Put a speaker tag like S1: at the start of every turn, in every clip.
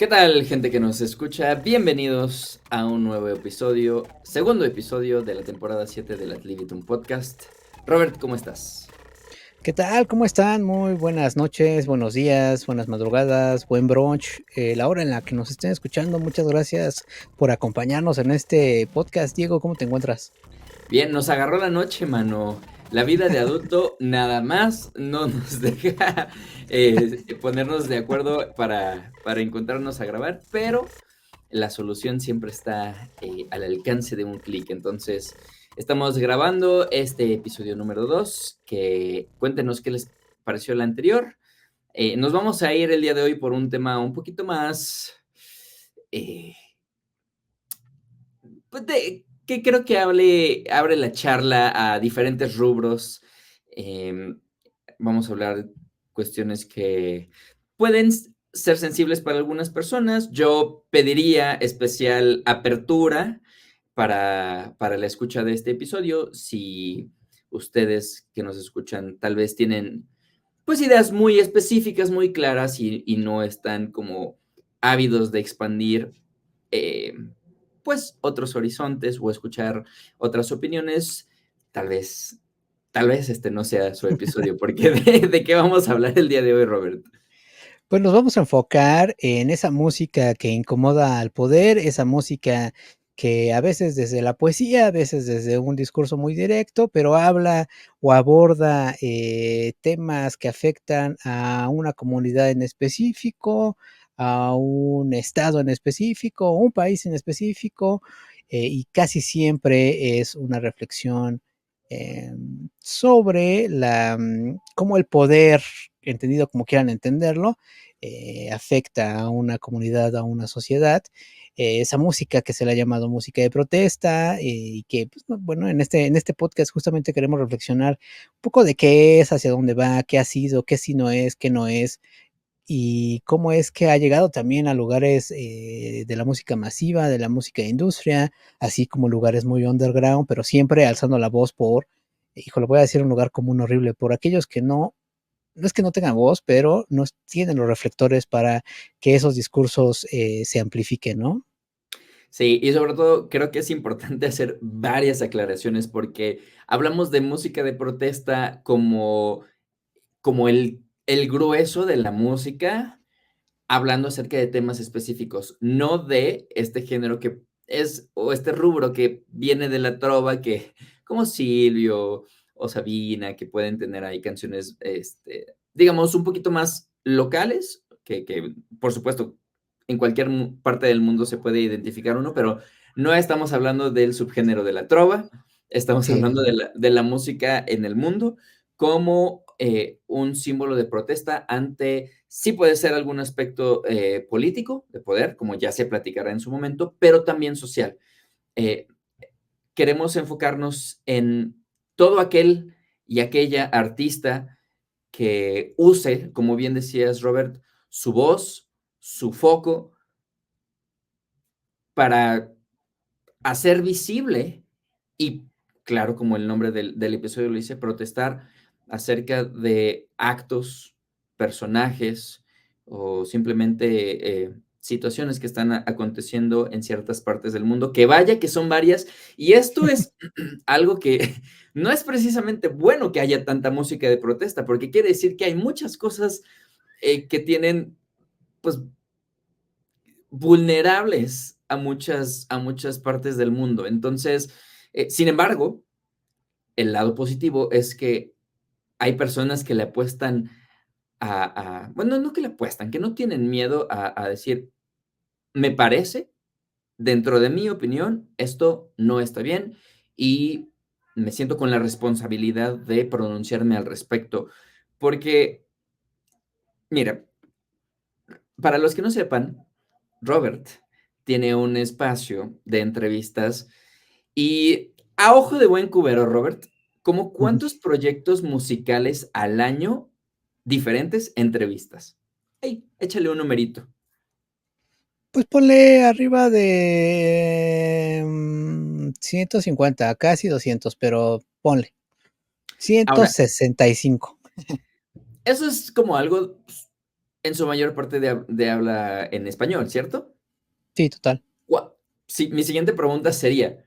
S1: ¿Qué tal, gente que nos escucha? Bienvenidos a un nuevo episodio, segundo episodio de la temporada 7 de la Libitum Podcast. Robert, ¿cómo estás?
S2: ¿Qué tal? ¿Cómo están? Muy buenas noches, buenos días, buenas madrugadas, buen brunch. La hora en la que nos estén escuchando, muchas gracias por acompañarnos en este podcast. Diego, ¿cómo te encuentras?
S1: Bien, nos agarró la noche, mano. La vida de adulto nada más no nos deja ponernos de acuerdo para encontrarnos a grabar, pero la solución siempre está al alcance de un clic. Entonces, estamos grabando este episodio número 2, que cuéntenos qué les pareció el anterior. Nos vamos a ir el día de hoy por un tema un poquito más, eh, pues que creo que abre la charla a diferentes rubros. Em, Vamos a hablar cuestiones que pueden ser sensibles para algunas personas. Yo pediría especial apertura para la escucha de este episodio. Si ustedes que nos escuchan tal vez tienen pues ideas muy específicas, muy claras y no están como ávidos de expandir eh, pues otros horizontes o escuchar otras opiniones, tal vez, tal vez este no sea su episodio, porque de qué vamos a hablar el día de hoy, Robert.
S2: Pues nos vamos a enfocar en esa música que incomoda al poder, esa música que a veces desde la poesía, a veces desde un discurso muy directo, pero habla o aborda temas que afectan a una comunidad en específico, a un estado en específico, un país en específico, y casi siempre es una reflexión sobre cómo el poder, entendido como quieran entenderlo, afecta a una comunidad, a una sociedad. Esa música que se le ha llamado música de protesta y que, pues, bueno, en este podcast justamente queremos reflexionar un poco de qué es, hacia dónde va, qué ha sido, qué sí no es, qué no es, y cómo es que ha llegado también a lugares de la música masiva, de la música de industria, así como lugares muy underground, pero siempre alzando la voz por, híjole, voy a decir un lugar común horrible, por aquellos que no es que no tengan voz, pero no tienen los reflectores para que esos discursos se amplifiquen, ¿no?
S1: Sí, y sobre todo creo que es importante hacer varias aclaraciones porque hablamos de música de protesta como el grueso de la música, hablando acerca de temas específicos, no de este género que es, o este rubro que viene de la trova, que como Silvio o Sabina, que pueden tener ahí canciones, digamos, un poquito más locales, que por supuesto en cualquier parte del mundo se puede identificar uno, pero no estamos hablando del subgénero de la trova, estamos
S2: Sí,
S1: hablando de la música en el mundo como un símbolo de protesta ante, sí puede ser algún aspecto político, de poder, como ya se platicará en su momento, pero también social. Eh, Queremos enfocarnos en todo aquel y aquella artista que use, como bien decías, Robert, su voz, su foco, para hacer visible y, claro, como el nombre del episodio lo dice, protestar acerca de actos, personajes o simplemente situaciones que están aconteciendo en ciertas partes del mundo, que vaya que son varias, y esto es algo que no es precisamente bueno que haya tanta música de protesta, porque quiere decir que hay muchas cosas que tienen, pues, vulnerables a muchas partes del mundo. Entonces, sin embargo, el lado positivo es que hay personas que le apuestan bueno, no que le apuestan, que no tienen miedo a decir, me parece, dentro de mi opinión, esto no está bien y me siento con la responsabilidad de pronunciarme al respecto. Porque, mira, para los que no sepan, Robert tiene un espacio de entrevistas y a ojo de buen cubero, Robert, ¿cómo
S2: ujú.
S1: cuántos proyectos musicales al año diferentes entrevistas? Ey, échale un numerito.
S2: Pues ponle arriba de 150, casi 200, pero ponle
S1: Ahora,
S2: 165.
S1: eso es como algo, pues, en su mayor parte de habla en español, ¿cierto?
S2: Sí, total.
S1: Gua Sí, mi siguiente pregunta sería,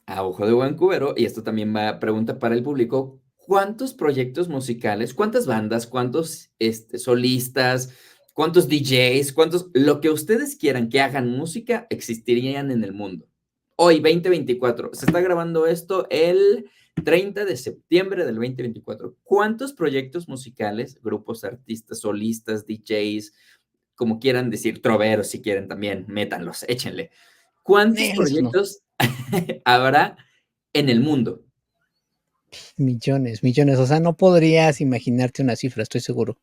S1: a ojo de buen cubero, y esto también va pregunta para el público, ¿cuántos proyectos musicales, cuántas bandas, cuántos, solistas, cuántos DJs, cuántos lo que ustedes quieran que hagan música existirían en el mundo? Hoy, 2024, se está grabando esto el 30 de septiembre del 2024. ¿Cuántos proyectos musicales, grupos, artistas, solistas, DJs, como quieran decir, troveros si quieren también, métanlos, échenle? ¿Cuántos
S2: Eso no.
S1: proyectos habrá en el mundo?
S2: Millones, millones. O sea, no podrías imaginarte una cifra, estoy seguro.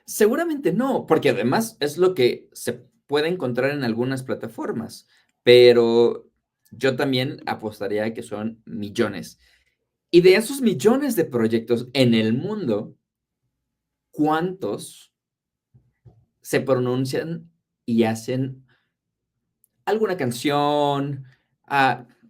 S1: Seguramente no, porque además es lo que se puede encontrar en algunas plataformas, pero yo también apostaría a que son millones. Y de esos millones de proyectos en el mundo, ¿cuántos se pronuncian y hacen alguna canción,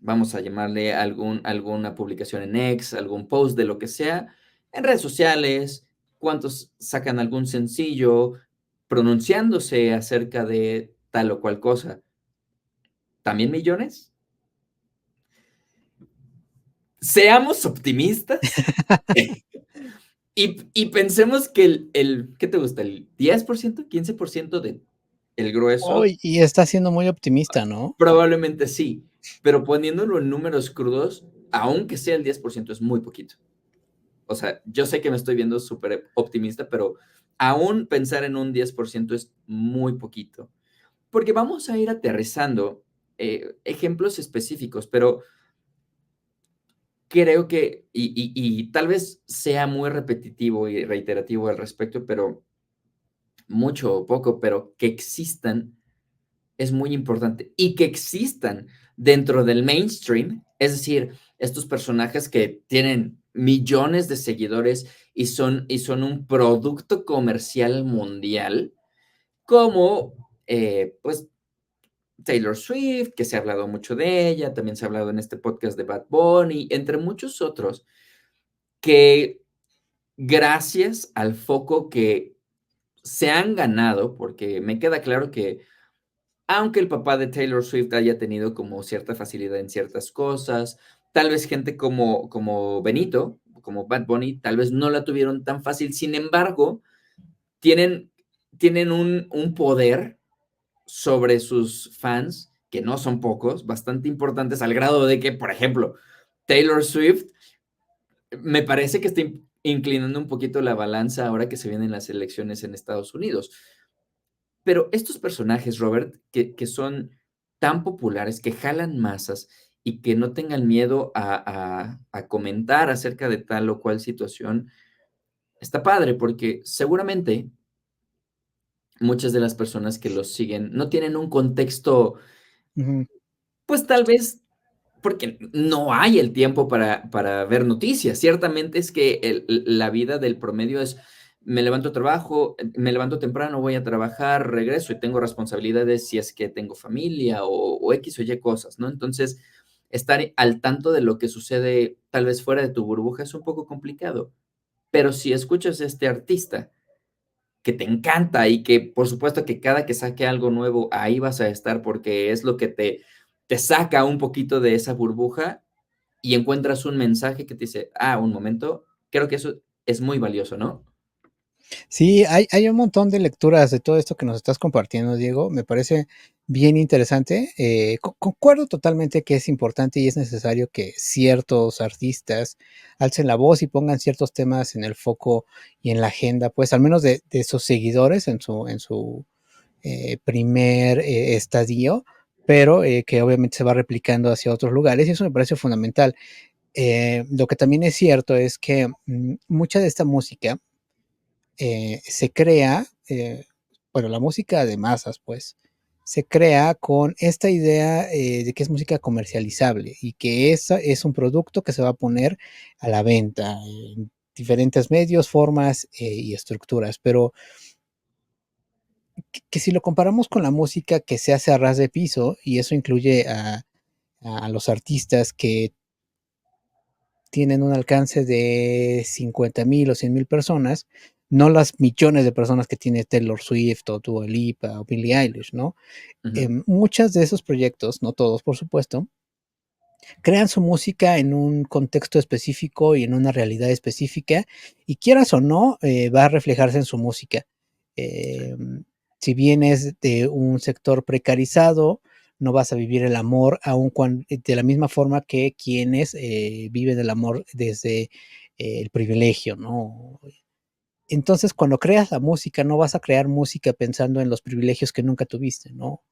S1: vamos a llamarle alguna publicación en X, algún post de lo que sea, en redes sociales, cuántos sacan algún sencillo pronunciándose acerca de tal o cual cosa? ¿También millones? Seamos optimistas y pensemos que ¿qué te gusta? ¿El 10%, 15% de el grueso?
S2: Hoy, y está siendo muy optimista, ¿no?
S1: Probablemente sí, pero poniéndolo en números crudos, aunque sea el 10% es muy poquito. O sea, yo sé que me estoy viendo súper optimista, pero aún pensar en un 10% es muy poquito. Porque vamos a ir aterrizando ejemplos específicos, pero creo que, y tal vez sea muy repetitivo y reiterativo al respecto, pero mucho o poco, pero que existan es muy importante. Y que existan dentro del mainstream, es decir, estos personajes que tienen millones de seguidores y son un producto comercial mundial, como pues Taylor Swift, que se ha hablado mucho de ella, también se ha hablado en este podcast de Bad Bunny, entre muchos otros, que gracias al foco que se han ganado, porque me queda claro que aunque el papá de Taylor Swift haya tenido como cierta facilidad en ciertas cosas, tal vez gente como Benito, como Bad Bunny, tal vez no la tuvieron tan fácil. Sin embargo, tienen tienen un poder sobre sus fans, que no son pocos, bastante importantes, al grado de que, por ejemplo, Taylor Swift me parece que está inclinando un poquito la balanza ahora que se vienen las elecciones en Estados Unidos. Pero estos personajes, Robert, que son tan populares, que jalan masas y que no tengan miedo a comentar acerca de tal o cual situación, está padre, porque seguramente muchas de las personas que los siguen no tienen un contexto,
S2: Ujú.
S1: pues, tal vez porque no hay el tiempo para ver noticias. Ciertamente es que la vida del promedio es, me levanto a trabajo, me levanto temprano, voy a trabajar, regreso y tengo responsabilidades si es que tengo familia o X o Y cosas, ¿no? Entonces, estar al tanto de lo que sucede tal vez fuera de tu burbuja es un poco complicado. Pero si escuchas a este artista que te encanta y que por supuesto que cada que saque algo nuevo, ahí vas a estar porque es lo que te saca un poquito de esa burbuja y encuentras un mensaje que te dice, un momento, creo que eso es muy valioso, ¿no?
S2: Sí, hay un montón de lecturas de todo esto que nos estás compartiendo, Diego. Me parece bien interesante. Concuerdo totalmente que es importante y es necesario que ciertos artistas alcen la voz y pongan ciertos temas en el foco y en la agenda, pues al menos de sus seguidores en su primer estadio, pero que obviamente se va replicando hacia otros lugares y eso me parece fundamental. Lo que también es cierto es que mucha de esta música se crea, bueno, la música de masas, pues, se crea con esta idea de que es música comercializable y que esa es un producto que se va a poner a la venta en diferentes medios, formas y estructuras, pero que si lo comparamos con la música que se hace a ras de piso, y eso incluye a los artistas que tienen un alcance de 50,000 o 100,000 personas, no las millones de personas que tiene Taylor Swift o Dua Lipa o Billie Eilish, ¿no?
S1: Ujú.
S2: Muchos de esos proyectos, no todos por supuesto, crean su música en un contexto específico y en una realidad específica, y quieras o no, va a reflejarse en su música. Eh, si vienes de un sector precarizado, no vas a vivir el amor aun de la misma forma que quienes viven el amor desde el privilegio, ¿no? Entonces, cuando creas la música, no vas a crear música pensando en los privilegios que nunca tuviste, ¿no?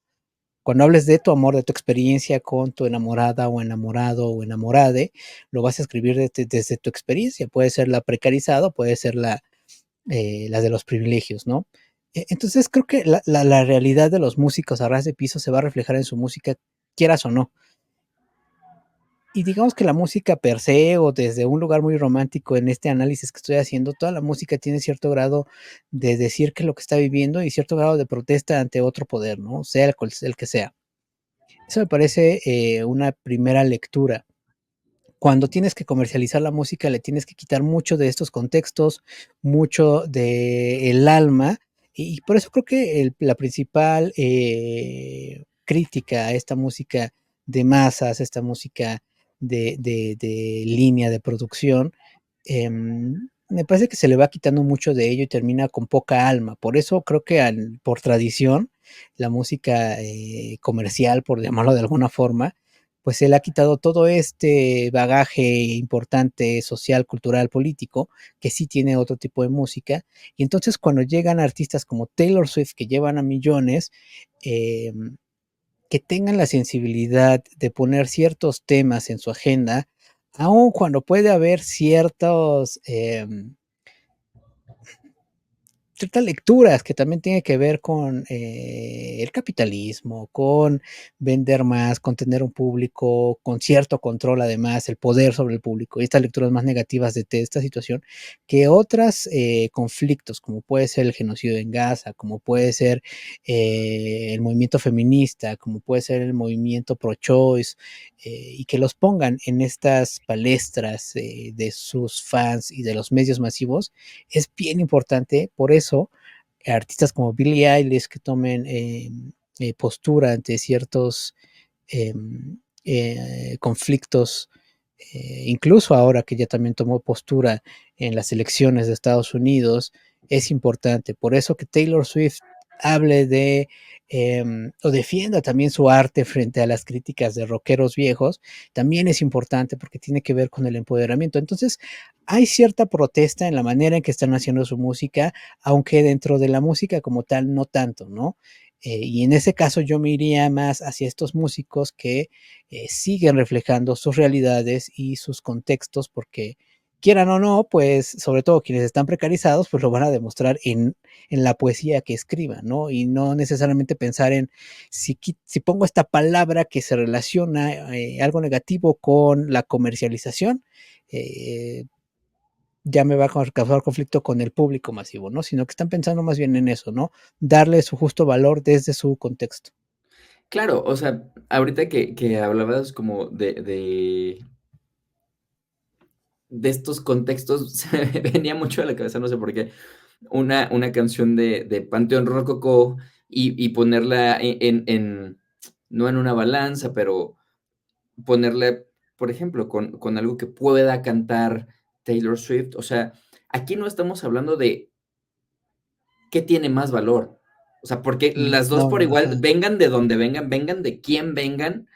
S2: Cuando hables de tu amor, de tu experiencia con tu enamorada o enamorado o enamorade, lo vas a escribir desde tu experiencia. Puede ser la precarizada, puede ser la de los privilegios, ¿no? Entonces creo que la realidad de los músicos a ras de piso se va a reflejar en su música, quieras o no. Y digamos que la música per se, o desde un lugar muy romántico en este análisis que estoy haciendo, toda la música tiene cierto grado de decir que lo que está viviendo y cierto grado de protesta ante otro poder, ¿no? Sea el que sea. Eso me parece una primera lectura. Cuando tienes que comercializar la música, le tienes que quitar mucho de estos contextos, mucho del alma, y por eso creo que la principal crítica a esta música de masas, esta música de línea de producción, me parece que se le va quitando mucho de ello y termina con poca alma. Por eso creo que por tradición, la música comercial, por llamarlo de alguna forma, pues se le ha quitado todo este bagaje importante social, cultural, político, que sí tiene otro tipo de música. Y entonces cuando llegan artistas como Taylor Swift, que llevan a millones, eh, que tengan la sensibilidad de poner ciertos temas en su agenda, aun cuando puede haber ciertas lecturas que también tienen que ver con el capitalismo, con vender más, con tener un público, con cierto control además, el poder sobre el público, y estas lecturas más negativas de esta situación, que otros conflictos, como puede ser el genocidio en Gaza, como puede ser el movimiento feminista, como puede ser el movimiento pro-choice, y que los pongan en estas palestras de sus fans y de los medios masivos, es bien importante. Por eso, artistas como Billie Eilish que tomen postura ante ciertos eh, conflictos, incluso ahora que ya también tomó postura en las elecciones de Estados Unidos, es importante. Por eso que Taylor Swift hable o defienda también su arte frente a las críticas de rockeros viejos, también es importante porque tiene que ver con el empoderamiento. Entonces, hay cierta protesta en la manera en que están haciendo su música, aunque dentro de la música como tal no tanto, ¿no? Y en ese caso yo me iría más hacia estos músicos que siguen reflejando sus realidades y sus contextos, porque quieran o no, pues sobre todo quienes están precarizados, pues lo van a demostrar en la poesía que escriban, ¿no? Y no necesariamente pensar en si pongo esta palabra que se relaciona algo negativo con la comercialización, eh, ya me va a causar conflicto con el público masivo, ¿no? Sino que están pensando más bien en eso, ¿no? Darle su justo valor desde su contexto.
S1: Claro, o sea, ahorita que hablabas como de estos contextos, se me venía mucho a la cabeza, no sé por qué, una canción de Panteón Rococó y ponerla no en una balanza, pero ponerla, por ejemplo, con algo que pueda cantar Taylor Swift. O sea, aquí no estamos hablando de qué tiene más valor. O sea, porque las 2
S2: No,
S1: por igual,
S2: ajá,
S1: vengan de donde vengan, vengan de quién vengan,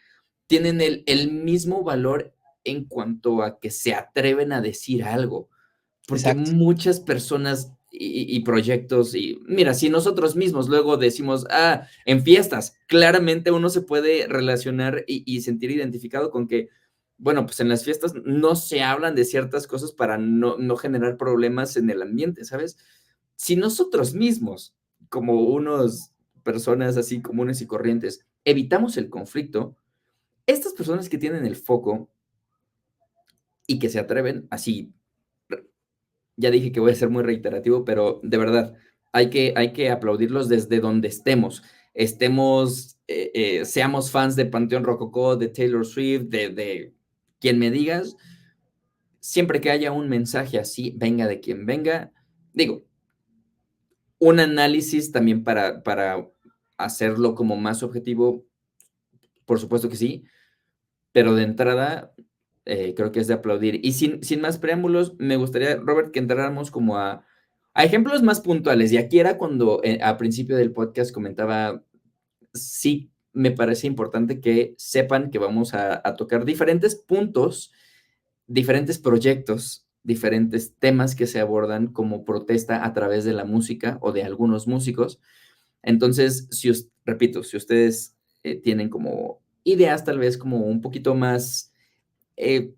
S1: tienen el mismo valor en cuanto a que se atreven a decir algo. Porque
S2: exacto.
S1: muchas personas y proyectos, y mira, si nosotros mismos luego decimos, en fiestas, claramente uno se puede relacionar y sentir identificado con que, bueno, pues en las fiestas no se hablan de ciertas cosas para no generar problemas en el ambiente, ¿sabes? Si nosotros mismos, como unos personas así comunes y corrientes, evitamos el conflicto, estas personas que tienen el foco y que se atreven así, ya dije que voy a ser muy reiterativo, pero de verdad, hay que aplaudirlos desde donde estemos. Seamos fans de Panteón Rococó, de Taylor Swift, de quien me digas, siempre que haya un mensaje así, venga de quien venga, digo, un análisis también para hacerlo como más objetivo, por supuesto que sí, pero de entrada creo que es de aplaudir. Y sin más preámbulos, me gustaría, Robert, que entráramos como a ejemplos más puntuales. Y aquí era cuando a principio del podcast comentaba, sí, me parece importante que sepan que vamos a tocar diferentes puntos, diferentes proyectos, diferentes temas que se abordan como protesta a través de la música o de algunos músicos. Entonces, repito, si ustedes tienen como ideas tal vez como un poquito más eh,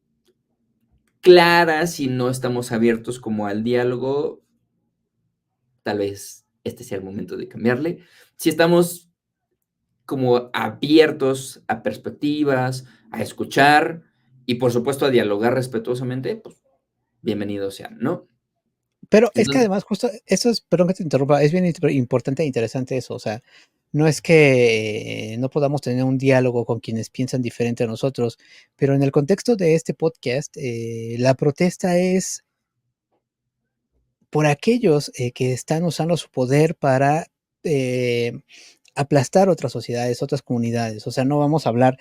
S1: claras y no estamos abiertos como al diálogo, tal vez este sea el momento de cambiarle. Si estamos como abiertos a perspectivas, a escuchar y por supuesto a dialogar respetuosamente, pues bienvenidos sean, ¿no?
S2: Pero es que
S1: Entonces,
S2: además justo eso es, perdón que te interrumpa, es bien importante e interesante eso, o sea, no es que no podamos tener un diálogo con quienes piensan diferente a nosotros, pero en el contexto de este podcast, la protesta es por aquellos que están usando su poder para eh, aplastar otras sociedades, otras comunidades. O sea, no vamos a hablar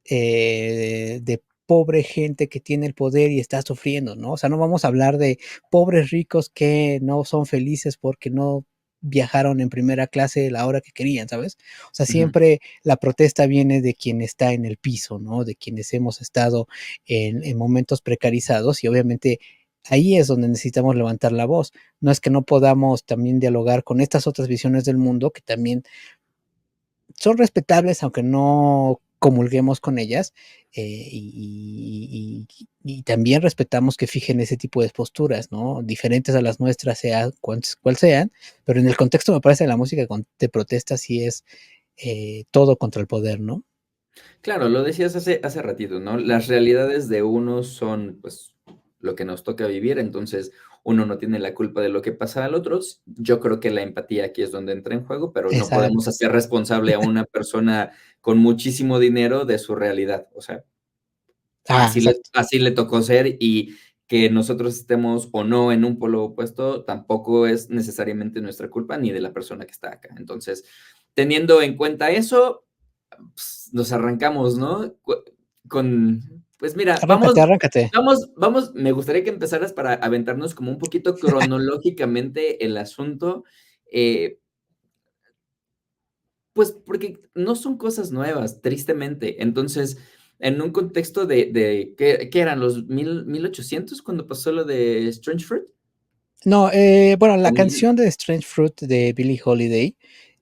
S2: de pobre gente que tiene el poder y está sufriendo, ¿no? O sea, no vamos a hablar de pobres ricos que no son felices porque no viajaron en primera clase la hora que querían, ¿sabes? O sea,
S1: ujú,
S2: siempre la protesta viene de quien está en el piso, ¿no? De quienes hemos estado en momentos precarizados y obviamente ahí es donde necesitamos levantar la voz. No es que no podamos también dialogar con estas otras visiones del mundo que también son respetables, aunque no comulguemos con ellas, y también respetamos que fijen ese tipo de posturas, ¿no? Diferentes a las nuestras, sea cual sean, pero en el contexto me parece la música de protesta sí es todo contra el poder, ¿no?
S1: claro, lo decías hace ratito, ¿no? Las realidades de unos son, pues, lo que nos toca vivir, entonces uno no tiene la culpa de lo que pasa al otro. Yo creo que la empatía aquí es donde entra en juego, pero no podemos
S2: Exacto.
S1: hacer responsable a una persona con muchísimo dinero de su realidad. O sea,
S2: Ah, exacto.
S1: así le tocó ser y que nosotros estemos o no en un polo opuesto tampoco es necesariamente nuestra culpa ni de la persona que está acá. Entonces, teniendo en cuenta eso, pues, nos arrancamos, ¿no? Pues mira,
S2: Arráncate, arráncate.
S1: me gustaría que empezaras para aventarnos como un poquito cronológicamente el asunto, eh, pues porque no son cosas nuevas, tristemente. Entonces, en un contexto ¿qué eran los 1800 cuando pasó lo de Strange Fruit?
S2: No, bueno, la
S1: O mil,
S2: canción de Strange Fruit de Billie Holiday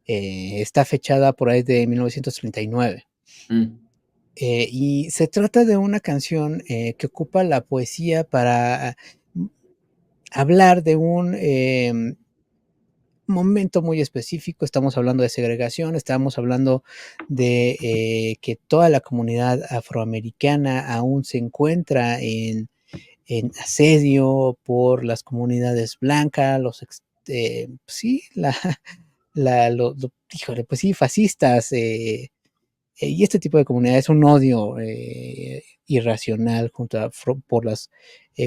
S2: está fechada por ahí de 1939.
S1: mm,
S2: Y se trata de una canción que ocupa la poesía para hablar de un momento muy específico. Estamos hablando de segregación, estamos hablando de que toda la comunidad afroamericana aún se encuentra en asedio por las comunidades blancas, sí, híjole, pues sí, fascistas, y este tipo de comunidades, un odio irracional por las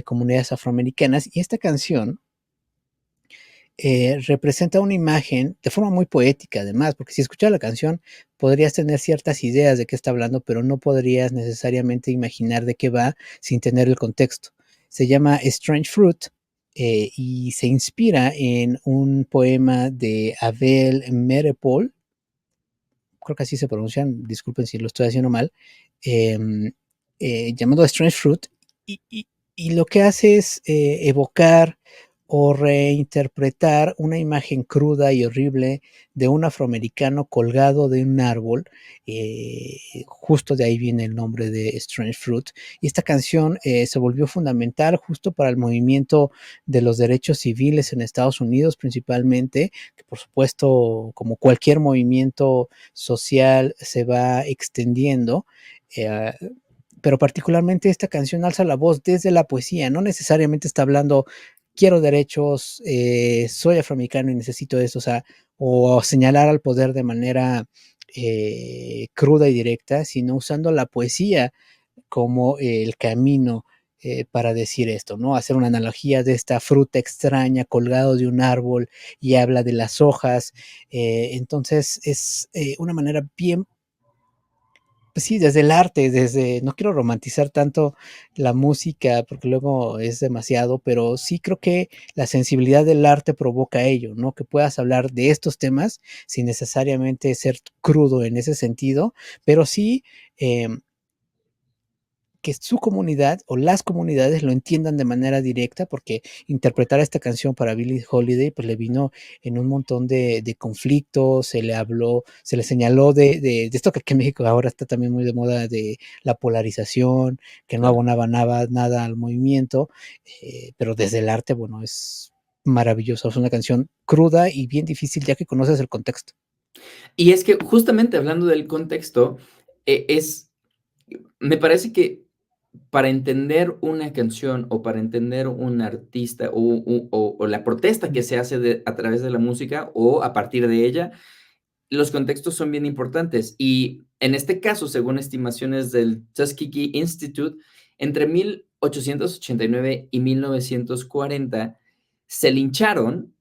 S2: comunidades afroamericanas. Y esta canción representa una imagen de forma muy poética, además, porque si escuchas la canción podrías tener ciertas ideas de qué está hablando, pero no podrías necesariamente imaginar de qué va sin tener el contexto. Se llama Strange Fruit y se inspira en un poema de Abel Merepaul, creo que así se pronuncian, disculpen si lo estoy haciendo mal, eh, llamado Strange Fruit, y, y, y, lo que hace es evocar o reinterpretar una imagen cruda y horrible de un afroamericano colgado de un árbol, justo de ahí viene el nombre de Strange Fruit, y esta canción se volvió fundamental justo para el movimiento de los derechos civiles en Estados Unidos principalmente, que por supuesto, como cualquier movimiento social se va extendiendo, eh, pero particularmente esta canción alza la voz desde la poesía, no necesariamente está hablando quiero derechos, soy afroamericano y necesito eso, o sea, o señalar al poder de manera cruda y directa, sino usando la poesía como el camino para decir esto, ¿no? Hacer una analogía de esta fruta extraña colgado de un árbol y habla de las hojas. Entonces es una manera bien, pues sí, desde el arte, desde, no quiero romantizar tanto la música porque luego es demasiado, pero sí creo que la sensibilidad del arte provoca ello, ¿no? Que puedas hablar de estos temas sin necesariamente ser crudo en ese sentido, pero sí eh, que su comunidad o las comunidades lo entiendan de manera directa, porque interpretar esta canción para Billie Holiday, pues le vino en un montón de conflictos, se le habló, se le señaló de esto que aquí en México ahora está también muy de moda, de la polarización, que no
S1: Claro.
S2: abonaba nada al movimiento, pero desde el arte, bueno, es maravilloso, es una canción cruda y bien difícil ya que conoces el contexto.
S1: Y es que justamente hablando del contexto, es me parece que para entender una canción o para entender un artista o la protesta que se hace a través de la música o a partir de ella, los contextos son bien importantes. Y en este caso, según estimaciones del Tuskegee Institute, entre 1889 y 1940 se lincharon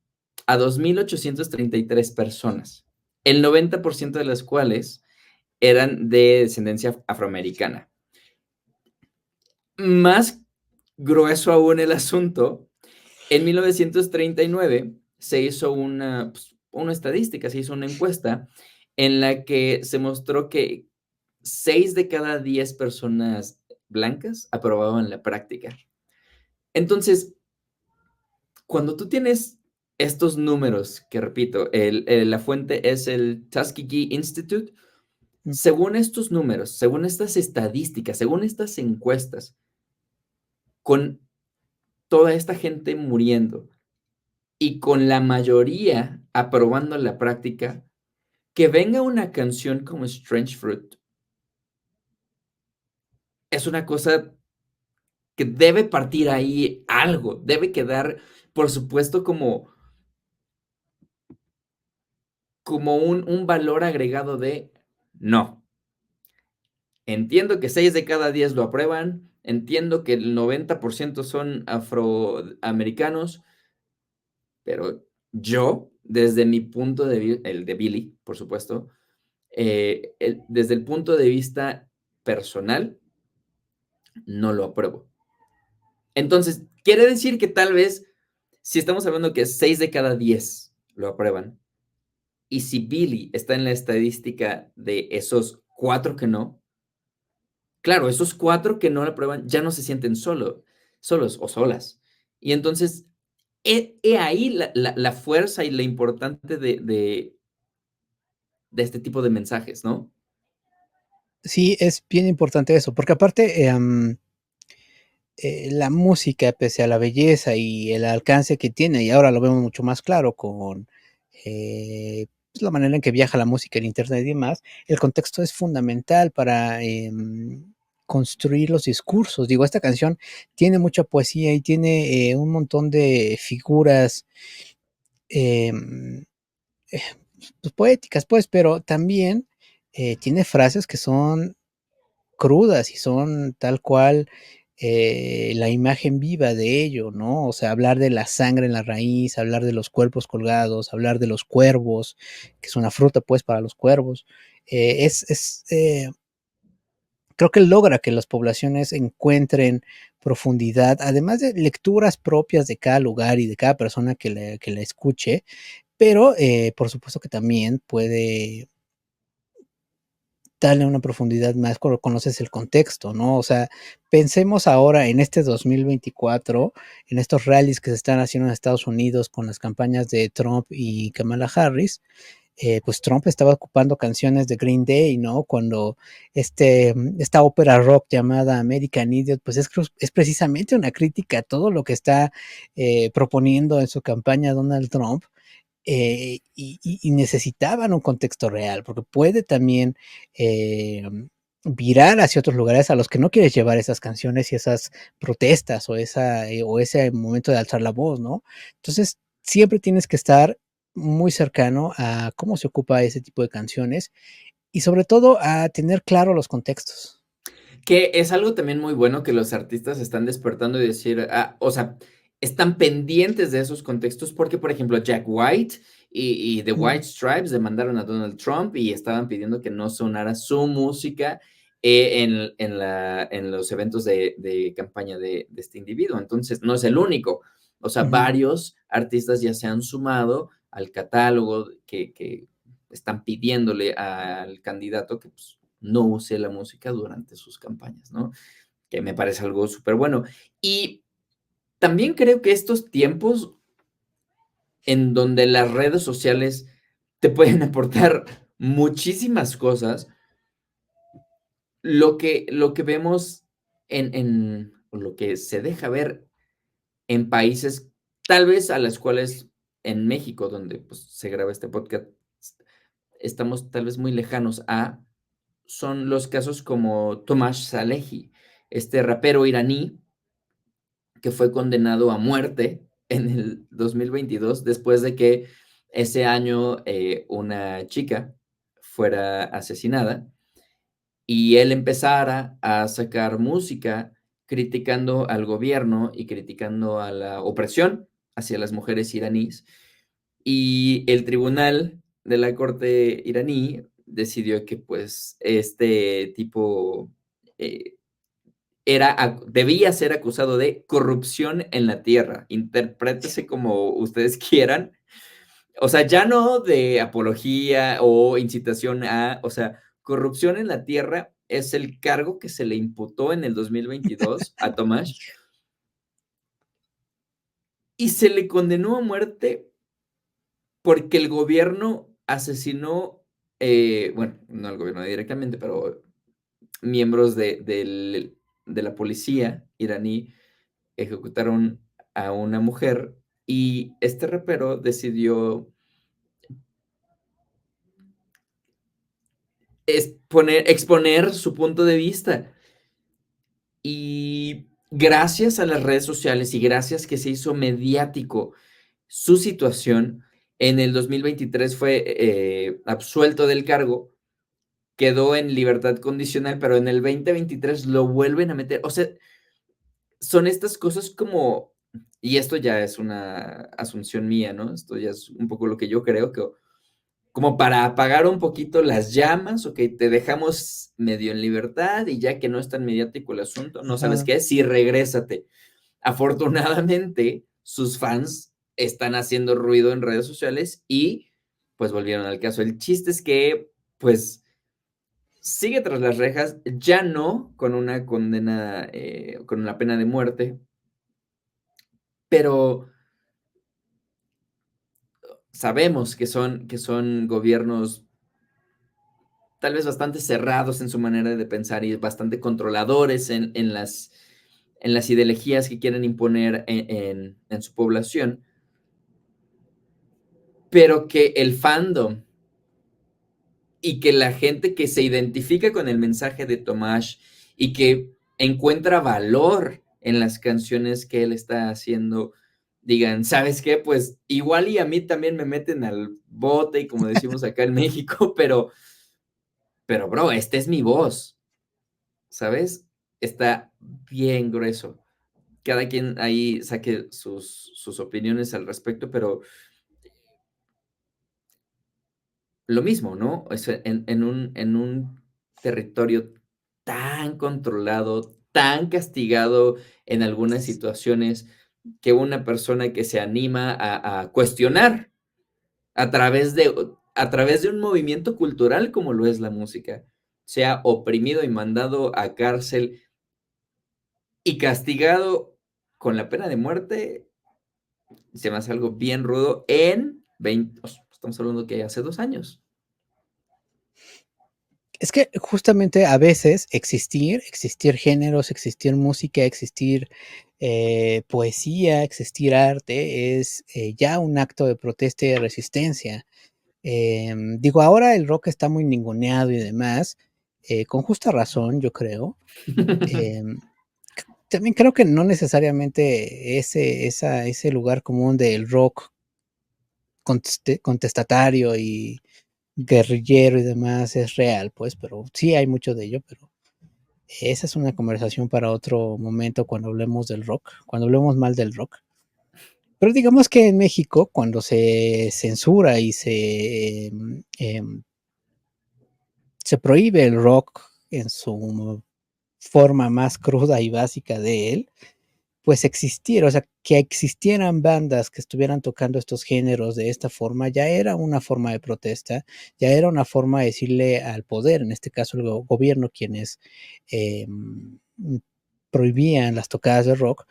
S1: a 2.833 personas, el 90% de las cuales eran de descendencia afroamericana. Más grueso aún el asunto, en 1939 se hizo una estadística, se hizo una encuesta en la que se mostró que 6 de cada 10 personas blancas aprobaban la práctica. Entonces, cuando tú tienes estos números, que repito, la fuente es el Tuskegee Institute,
S2: Mm.
S1: según estos números, según estas estadísticas, según estas encuestas, con toda esta gente muriendo y con la mayoría aprobando la práctica, que venga una canción como Strange Fruit es una cosa que debe partir ahí algo, debe quedar, por supuesto, como un valor agregado de no. Entiendo que 6 de cada 10 lo aprueban, entiendo que el 90% son afroamericanos, pero yo, desde mi punto de vista, el de Billy, por supuesto, desde el punto de vista personal, no lo apruebo. Entonces, quiere decir que tal vez, si estamos hablando que 6 de cada 10 lo aprueban, y si Billy está en la estadística de esos 4 que no, claro, esos 4 que no lo aprueban ya no se sienten solos o solas. Y entonces, he ahí la fuerza y la importante de este tipo de mensajes, ¿no?
S2: Sí, es bien importante eso, porque aparte, la música, pese a la belleza y el alcance que tiene, y ahora lo vemos mucho más claro con pues, la manera en que viaja la música en Internet y demás, el contexto es fundamental para construir los discursos. Digo, esta canción tiene mucha poesía y tiene un montón de figuras em, eh, pues, poéticas, pues, pero también tiene frases que son crudas y son tal cual la imagen viva de ello, ¿no? O sea, hablar de la sangre en la raíz, hablar de los cuerpos colgados, hablar de los cuervos, que es una fruta, pues, para los cuervos. Creo que logra que las poblaciones encuentren profundidad, además de lecturas propias de cada lugar y de cada persona que la escuche, pero por supuesto que también puede darle una profundidad más cuando conoces el contexto, ¿no? O sea, pensemos ahora en este 2024, en estos rallies que se están haciendo en Estados Unidos con las campañas de Trump y Kamala Harris. Pues Trump estaba ocupando canciones de Green Day, ¿no? Cuando esta ópera rock llamada American Idiot, pues es precisamente una crítica a todo lo que está proponiendo en su campaña Donald Trump, y necesitaban un contexto real, porque puede también eh, virar hacia otros lugares a los que no quieres llevar esas canciones y esas protestas o ese momento de alzar la voz, ¿no? Entonces, siempre tienes que estar muy cercano a cómo se ocupa ese tipo de canciones y sobre todo a tener claro los contextos.
S1: Que es algo también muy bueno que los artistas están despertando y decir, o sea, están pendientes de esos contextos porque, por ejemplo, Jack White y The
S2: Mm,
S1: White Stripes demandaron a Donald Trump y estaban pidiendo que no sonara su música en los eventos de campaña de este individuo. Entonces, no es el único. O sea,
S2: ujú.
S1: varios artistas ya se han sumado al catálogo que están pidiéndole al candidato que pues, no use la música durante sus campañas, ¿no? Que me parece algo súper bueno. Y también creo que estos tiempos en donde las redes sociales te pueden aportar muchísimas cosas, lo que vemos o lo que se deja ver en países, tal vez a las cuales en México, donde pues, se graba este podcast, estamos tal vez muy lejanos son los casos como Tomash Salehi, este rapero iraní que fue condenado a muerte en el 2022 después de que ese año una chica fuera asesinada y él empezara a sacar música criticando al gobierno y criticando a la opresión hacia las mujeres iraníes. Y el tribunal de la corte iraní decidió que pues este tipo eh, debía ser acusado de corrupción en la tierra. Interprétese como ustedes quieran. O sea, ya no de apología o incitación o sea, corrupción en la tierra es el cargo que se le imputó en el 2022 a Tomás y se le condenó a muerte porque el gobierno asesinó, bueno, no el gobierno directamente, pero miembros de la policía iraní ejecutaron a una mujer y este rapero decidió exponer su punto de vista. Y gracias a las redes sociales y gracias que se hizo mediático su situación, en el 2023 fue absuelto del cargo, quedó en libertad condicional, pero en el 2023 lo vuelven a meter. O sea, son estas cosas como, y esto ya es una asunción mía, ¿no? Esto ya es un poco lo que yo creo, que como para apagar un poquito las llamas, ok, te dejamos medio en libertad y ya que no es tan mediático el asunto, no sabes
S2: Ajá.
S1: qué, sí, regrésate. Afortunadamente, sus fans están haciendo ruido en redes sociales y pues volvieron al caso. El chiste es que, pues, sigue tras las rejas, ya no con una condena, con una pena de muerte, pero sabemos que son gobiernos tal vez bastante cerrados en su manera de pensar y bastante controladores en las ideologías que quieren imponer en su población, pero que el fandom y que la gente que se identifica con el mensaje de Tomás y que encuentra valor en las canciones que él está haciendo, digan, ¿sabes qué? Pues igual y a mí también me meten al bote, y como decimos acá en México, pero bro, esta es mi voz, ¿sabes? Está bien grueso. Cada quien ahí saque sus opiniones al respecto, pero lo mismo, ¿no? O sea, en un territorio tan controlado, tan castigado en algunas situaciones, que una persona que se anima a cuestionar a través de un movimiento cultural como lo es la música, sea oprimido y mandado a cárcel y castigado con la pena de muerte, se me hace algo bien rudo en 20, estamos hablando que hace 2 años.
S2: Es que justamente a veces existir géneros, existir música, existir poesía, existir arte, es ya un acto de protesta y de resistencia. Digo, ahora el rock está muy ninguneado y demás, con justa razón, yo creo. Em, También creo que no necesariamente ese lugar común del rock contestatario y guerrillero y demás es real, pues, pero sí hay mucho de ello, pero Esa es una conversación para otro momento cuando hablemos del rock, cuando hablemos mal del rock. Pero digamos que en México, cuando se censura y se prohíbe el rock en su forma más cruda y básica de él, pues existir, o sea, que existieran bandas que estuvieran tocando estos géneros de esta forma, ya era una forma de protesta, ya era una forma de decirle al poder, en este caso el gobierno, quienes eh, prohibían las tocadas de rock,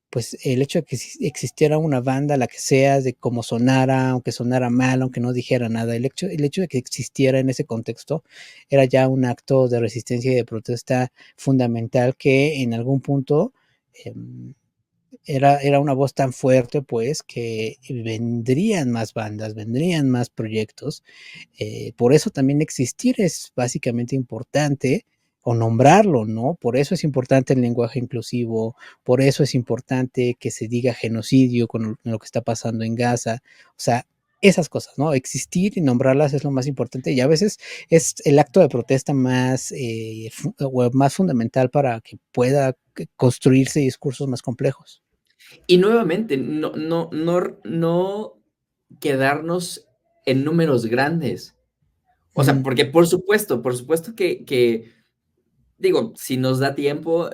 S2: pues el hecho de que existiera una banda, la que sea, de cómo sonara, aunque sonara mal, aunque no dijera nada, el hecho de que existiera en ese contexto era ya un acto de resistencia y de protesta fundamental que en algún punto eh, era una voz tan fuerte, pues, que vendrían más bandas, vendrían más proyectos. Por eso también existir es básicamente importante, o nombrarlo, ¿no? Por eso es importante el lenguaje inclusivo, por eso es importante que se diga genocidio con lo que está pasando en Gaza. O sea, esas cosas, ¿no? Existir y nombrarlas es lo más importante, y a veces es el acto de protesta más, o más fundamental para que pueda construirse discursos más complejos.
S1: Y nuevamente, no quedarnos en números grandes. O sea,
S2: Ujú,
S1: porque por supuesto que digo, si nos da tiempo,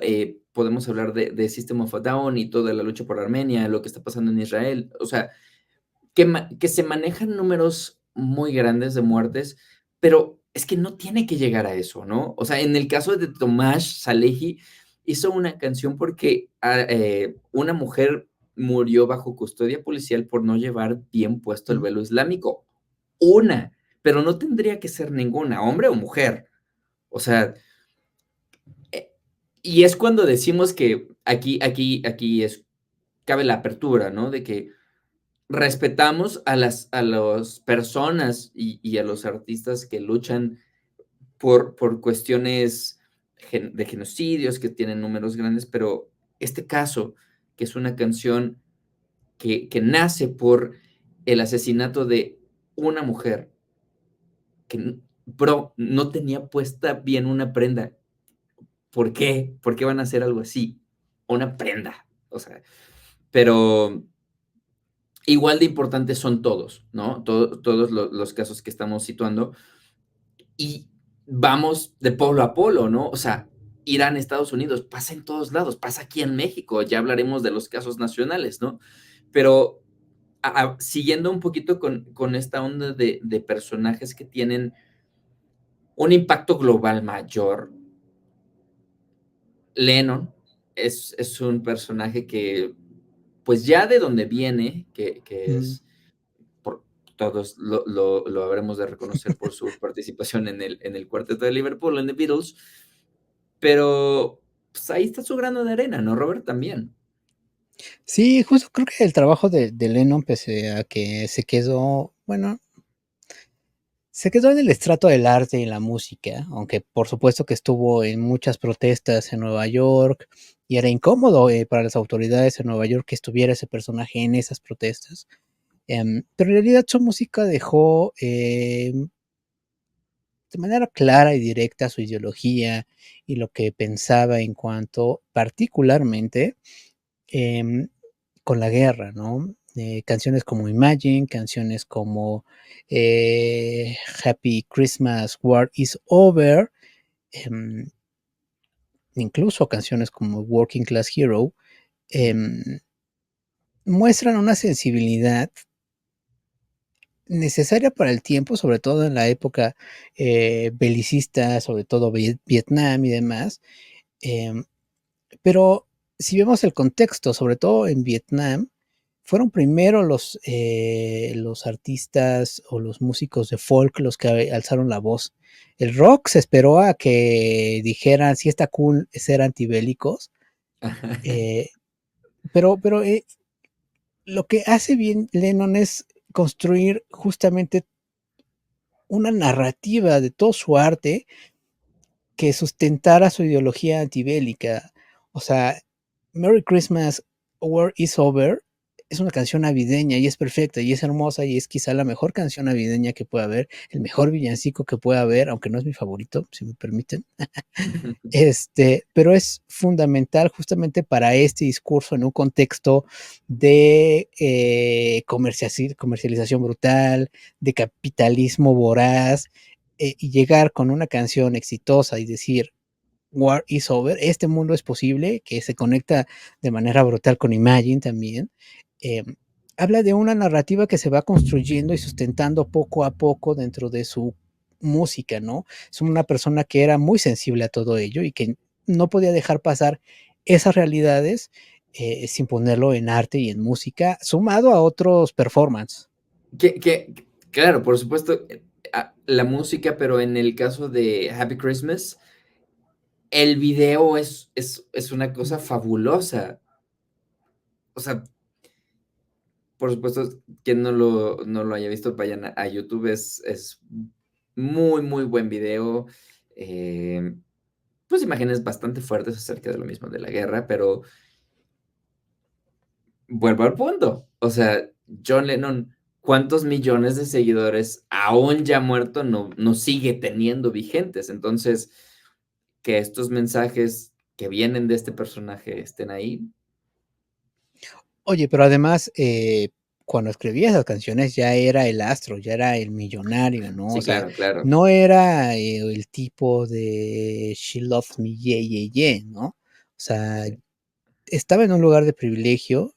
S1: podemos hablar de System of a Down y toda la lucha por Armenia, lo que está pasando en Israel. O sea, que se manejan números muy grandes de muertes, pero es que no tiene que llegar a eso, ¿no? O sea, en el caso de Tomás Salehi, hizo una canción porque una mujer murió bajo custodia policial por no llevar bien puesto el
S2: ujú.
S1: velo islámico. Una, pero no tendría que ser ninguna, hombre o mujer. O sea, eh, y es cuando decimos que aquí cabe la apertura, ¿no? De que respetamos a las personas y a los artistas que luchan por cuestiones de genocidios, que tienen números grandes, pero este caso, que es una canción que nace por el asesinato de una mujer que, bro, no tenía puesta bien una prenda. ¿Por qué? ¿Por qué van a hacer algo así? Una prenda. O sea, pero igual de importantes son todos, ¿no? Todos los casos que estamos situando y vamos de polo a polo, ¿no? O sea, Irán, Estados Unidos, pasa en todos lados, pasa aquí en México, ya hablaremos de los casos nacionales, ¿no? Pero siguiendo un poquito con esta onda de personajes que tienen un impacto global mayor, Lennon es un personaje que, pues ya de donde viene, que
S2: Mm.
S1: es por todos lo habremos de reconocer por su participación en el cuarteto de Liverpool, en The Beatles, pero pues ahí está su grano de arena, ¿no, Robert? También.
S2: Sí, justo creo que el trabajo de Lennon, pese a que se quedó, bueno, se quedó en el estrato del arte y la música, aunque por supuesto que estuvo en muchas protestas en Nueva York y era incómodo para las autoridades en Nueva York que estuviera ese personaje en esas protestas. Pero en realidad su música dejó de manera clara y directa su ideología y lo que pensaba en cuanto particularmente em, con la guerra, ¿no? Canciones como Imagine, canciones como Happy Christmas, War is Over, em, incluso canciones como Working Class Hero, em, muestran una sensibilidad necesaria para el tiempo, sobre todo en la época belicista, sobre todo Vietnam y demás. em, pero si vemos el contexto, sobre todo en Vietnam, fueron primero los artistas o los músicos de folk los que alzaron la voz. El rock se esperó a que dijeran si está cool ser antibélicos, eh, pero lo que hace bien Lennon es construir justamente una narrativa de todo su arte que sustentara su ideología antibélica. O sea, Merry Christmas, War is Over es una canción navideña y es perfecta y es hermosa y es quizá la mejor canción navideña que pueda haber, el mejor villancico que pueda haber, aunque no es mi favorito, si me permiten. Pero es fundamental justamente para este discurso en un contexto de comercialización brutal, de capitalismo voraz, y llegar con una canción exitosa y decir, War is over, este mundo es posible, que se conecta de manera brutal con Imagine también. eh, Habla de una narrativa que se va construyendo y sustentando poco a poco dentro de su música, ¿no? Es una persona que era muy sensible a todo ello y que no podía dejar pasar esas realidades sin ponerlo en arte y en música, sumado a otros performances.
S1: Claro, por supuesto, la música, pero en el caso de Happy Christmas, el video es una cosa fabulosa. O sea, por supuesto, quien no lo haya visto, vayan a YouTube, es muy, muy buen video. Pues imágenes bastante fuertes acerca de lo mismo de la guerra, pero vuelvo al punto. O sea, John Lennon, ¿cuántos millones de seguidores, aún ya muerto, no sigue teniendo vigentes? Entonces, que estos mensajes que vienen de este personaje estén ahí.
S2: Oye, pero además, cuando escribía esas canciones ya era el astro, ya era el millonario, ¿no? O
S1: Sí,
S2: sea,
S1: claro, claro.
S2: no era el tipo de She Loves Me, yeah, yeah, yeah, ¿no? O sea,
S1: Sí.
S2: estaba en un lugar de privilegio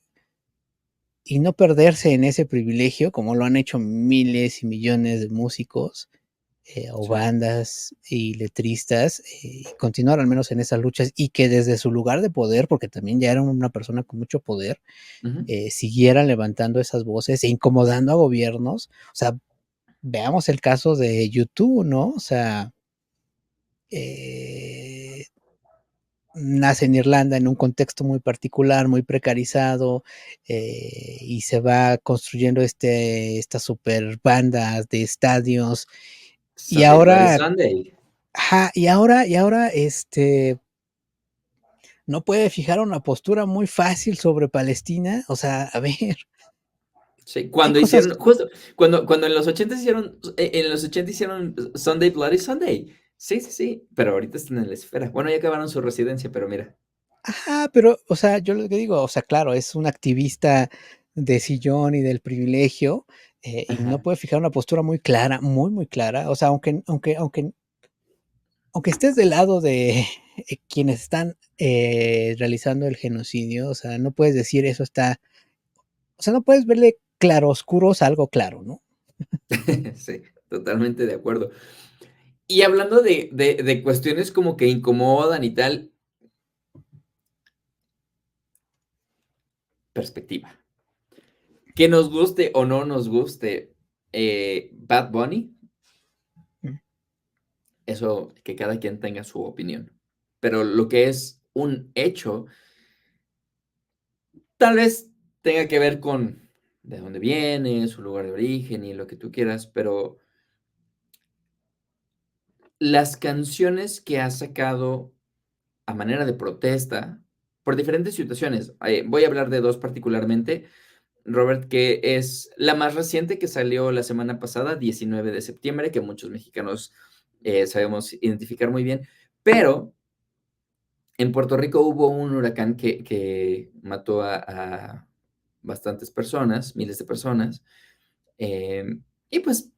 S2: y no perderse en ese privilegio, como lo han hecho miles y millones de músicos o
S1: Sí.
S2: bandas y letristas, continuar al menos en esas luchas y que desde su lugar de poder, porque también ya era una persona con mucho poder,
S1: Ujú.
S2: siguieran levantando esas voces e incomodando a gobiernos. O sea, veamos el caso de YouTube, ¿no? O sea, eh, nace en Irlanda en un contexto muy particular, muy precarizado, y se va construyendo estas super bandas de estadios. Y
S1: Sunday Bloody
S2: ahora,
S1: Sunday.
S2: ajá, y ahora, no puede fijar una postura muy fácil sobre Palestina. O sea, a ver,
S1: Sí,
S2: hay
S1: cuando
S2: cosas.
S1: hicieron, justo, cuando en los 80 hicieron, en los 80 hicieron Sunday Bloody Sunday. Sí, sí, sí, pero ahorita están en la esfera. Bueno, ya acabaron su residencia, pero mira.
S2: Ajá, pero, o sea, yo lo que digo, o sea, claro, es un activista de sillón y del privilegio, y no
S1: Ajá.
S2: puede fijar una postura muy clara, muy, muy clara. O sea, aunque estés del lado de quienes están realizando el genocidio, o sea, no puedes decir eso está, o sea, no puedes verle claroscuros a algo claro, ¿no?
S1: Sí, totalmente de acuerdo. Y hablando de cuestiones como que incomodan y tal, perspectiva. Que nos guste o no nos guste, Bad Bunny,
S2: Mm.
S1: eso que cada quien tenga su opinión. Pero lo que es un hecho, tal vez tenga que ver con de dónde viene, su lugar de origen y lo que tú quieras, pero las canciones que ha sacado a manera de protesta por diferentes situaciones, voy a hablar de 2 particularmente, Robert, que es la más reciente que salió la semana pasada, 19 de septiembre, que muchos mexicanos, sabemos identificar muy bien, pero en Puerto Rico hubo un huracán que mató a bastantes personas, miles de personas, y pues,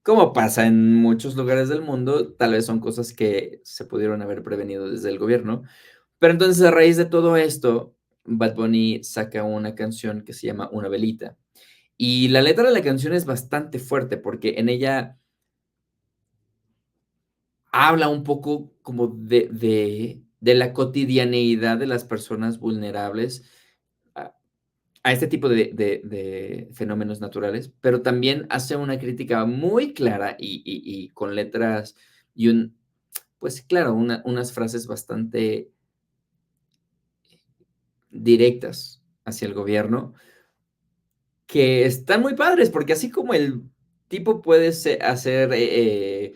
S1: como pasa en muchos lugares del mundo, tal vez son cosas que se pudieron haber prevenido desde el gobierno. Pero entonces, a raíz de todo esto, Bad Bunny saca una canción que se llama Una velita. Y la letra de la canción es bastante fuerte, porque en ella habla un poco como de la cotidianeidad de las personas vulnerables a a este tipo de fenómenos naturales, pero también hace una crítica muy clara y con letras y pues claro, unas frases bastante directas hacia el gobierno, que están muy padres, porque así como el tipo puede hacer,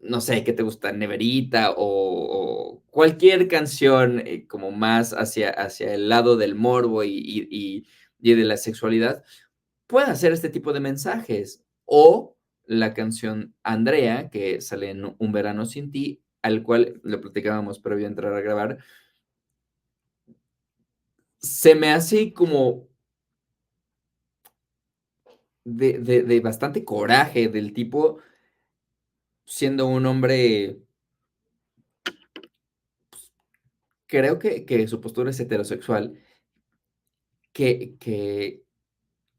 S1: no sé, ¿qué te gusta? Neverita o cualquier canción como más hacia el lado del morbo y y de la sexualidad, puede hacer este tipo de mensajes. O la canción Andrea, que sale en Un verano sin ti, al cual lo platicábamos previo a entrar a grabar, se me hace como de bastante coraje del tipo siendo un hombre, creo que su postura es heterosexual, que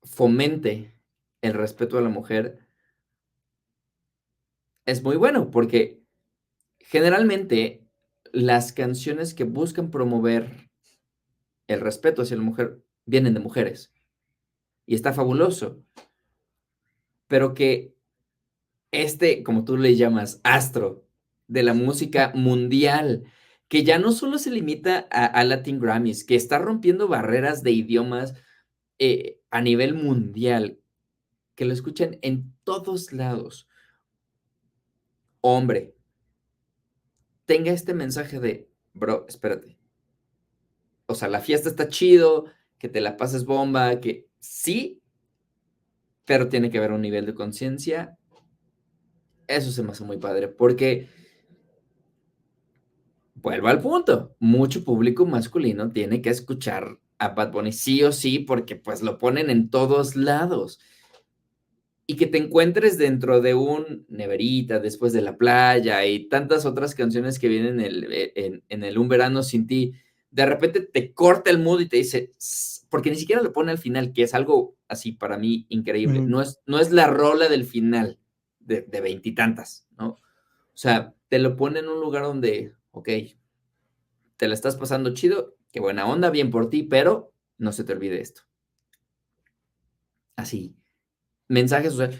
S1: fomente el respeto a la mujer es muy bueno, porque generalmente las canciones que buscan promover el respeto hacia la mujer vienen de mujeres, y está fabuloso, pero que como tú le llamas, astro de la música mundial, que ya no solo se limita a Latin Grammys, que está rompiendo barreras de idiomas, a nivel mundial, que lo escuchen en todos lados. Hombre, tenga este mensaje de: "Bro, espérate, o sea, la fiesta está chido, que te la pases bomba, que sí, pero tiene que haber un nivel de conciencia". Eso se me hace muy padre, porque vuelvo al punto, mucho público masculino tiene que escuchar a Bad Bunny sí o sí, porque, pues, lo ponen en todos lados. Y que te encuentres dentro de un Neverita, Después de la playa y tantas otras canciones que vienen en el Un verano sin ti, de repente te corta el mood y te dice porque ni siquiera lo pone al final, que es algo así para mí increíble.
S2: Ujú.
S1: No es la rola del final de veintitantas, ¿no? O sea, te lo pone en un lugar donde, okey, te la estás pasando chido, qué buena onda, bien por ti, pero no se te olvide esto. Así, mensajes, o sea,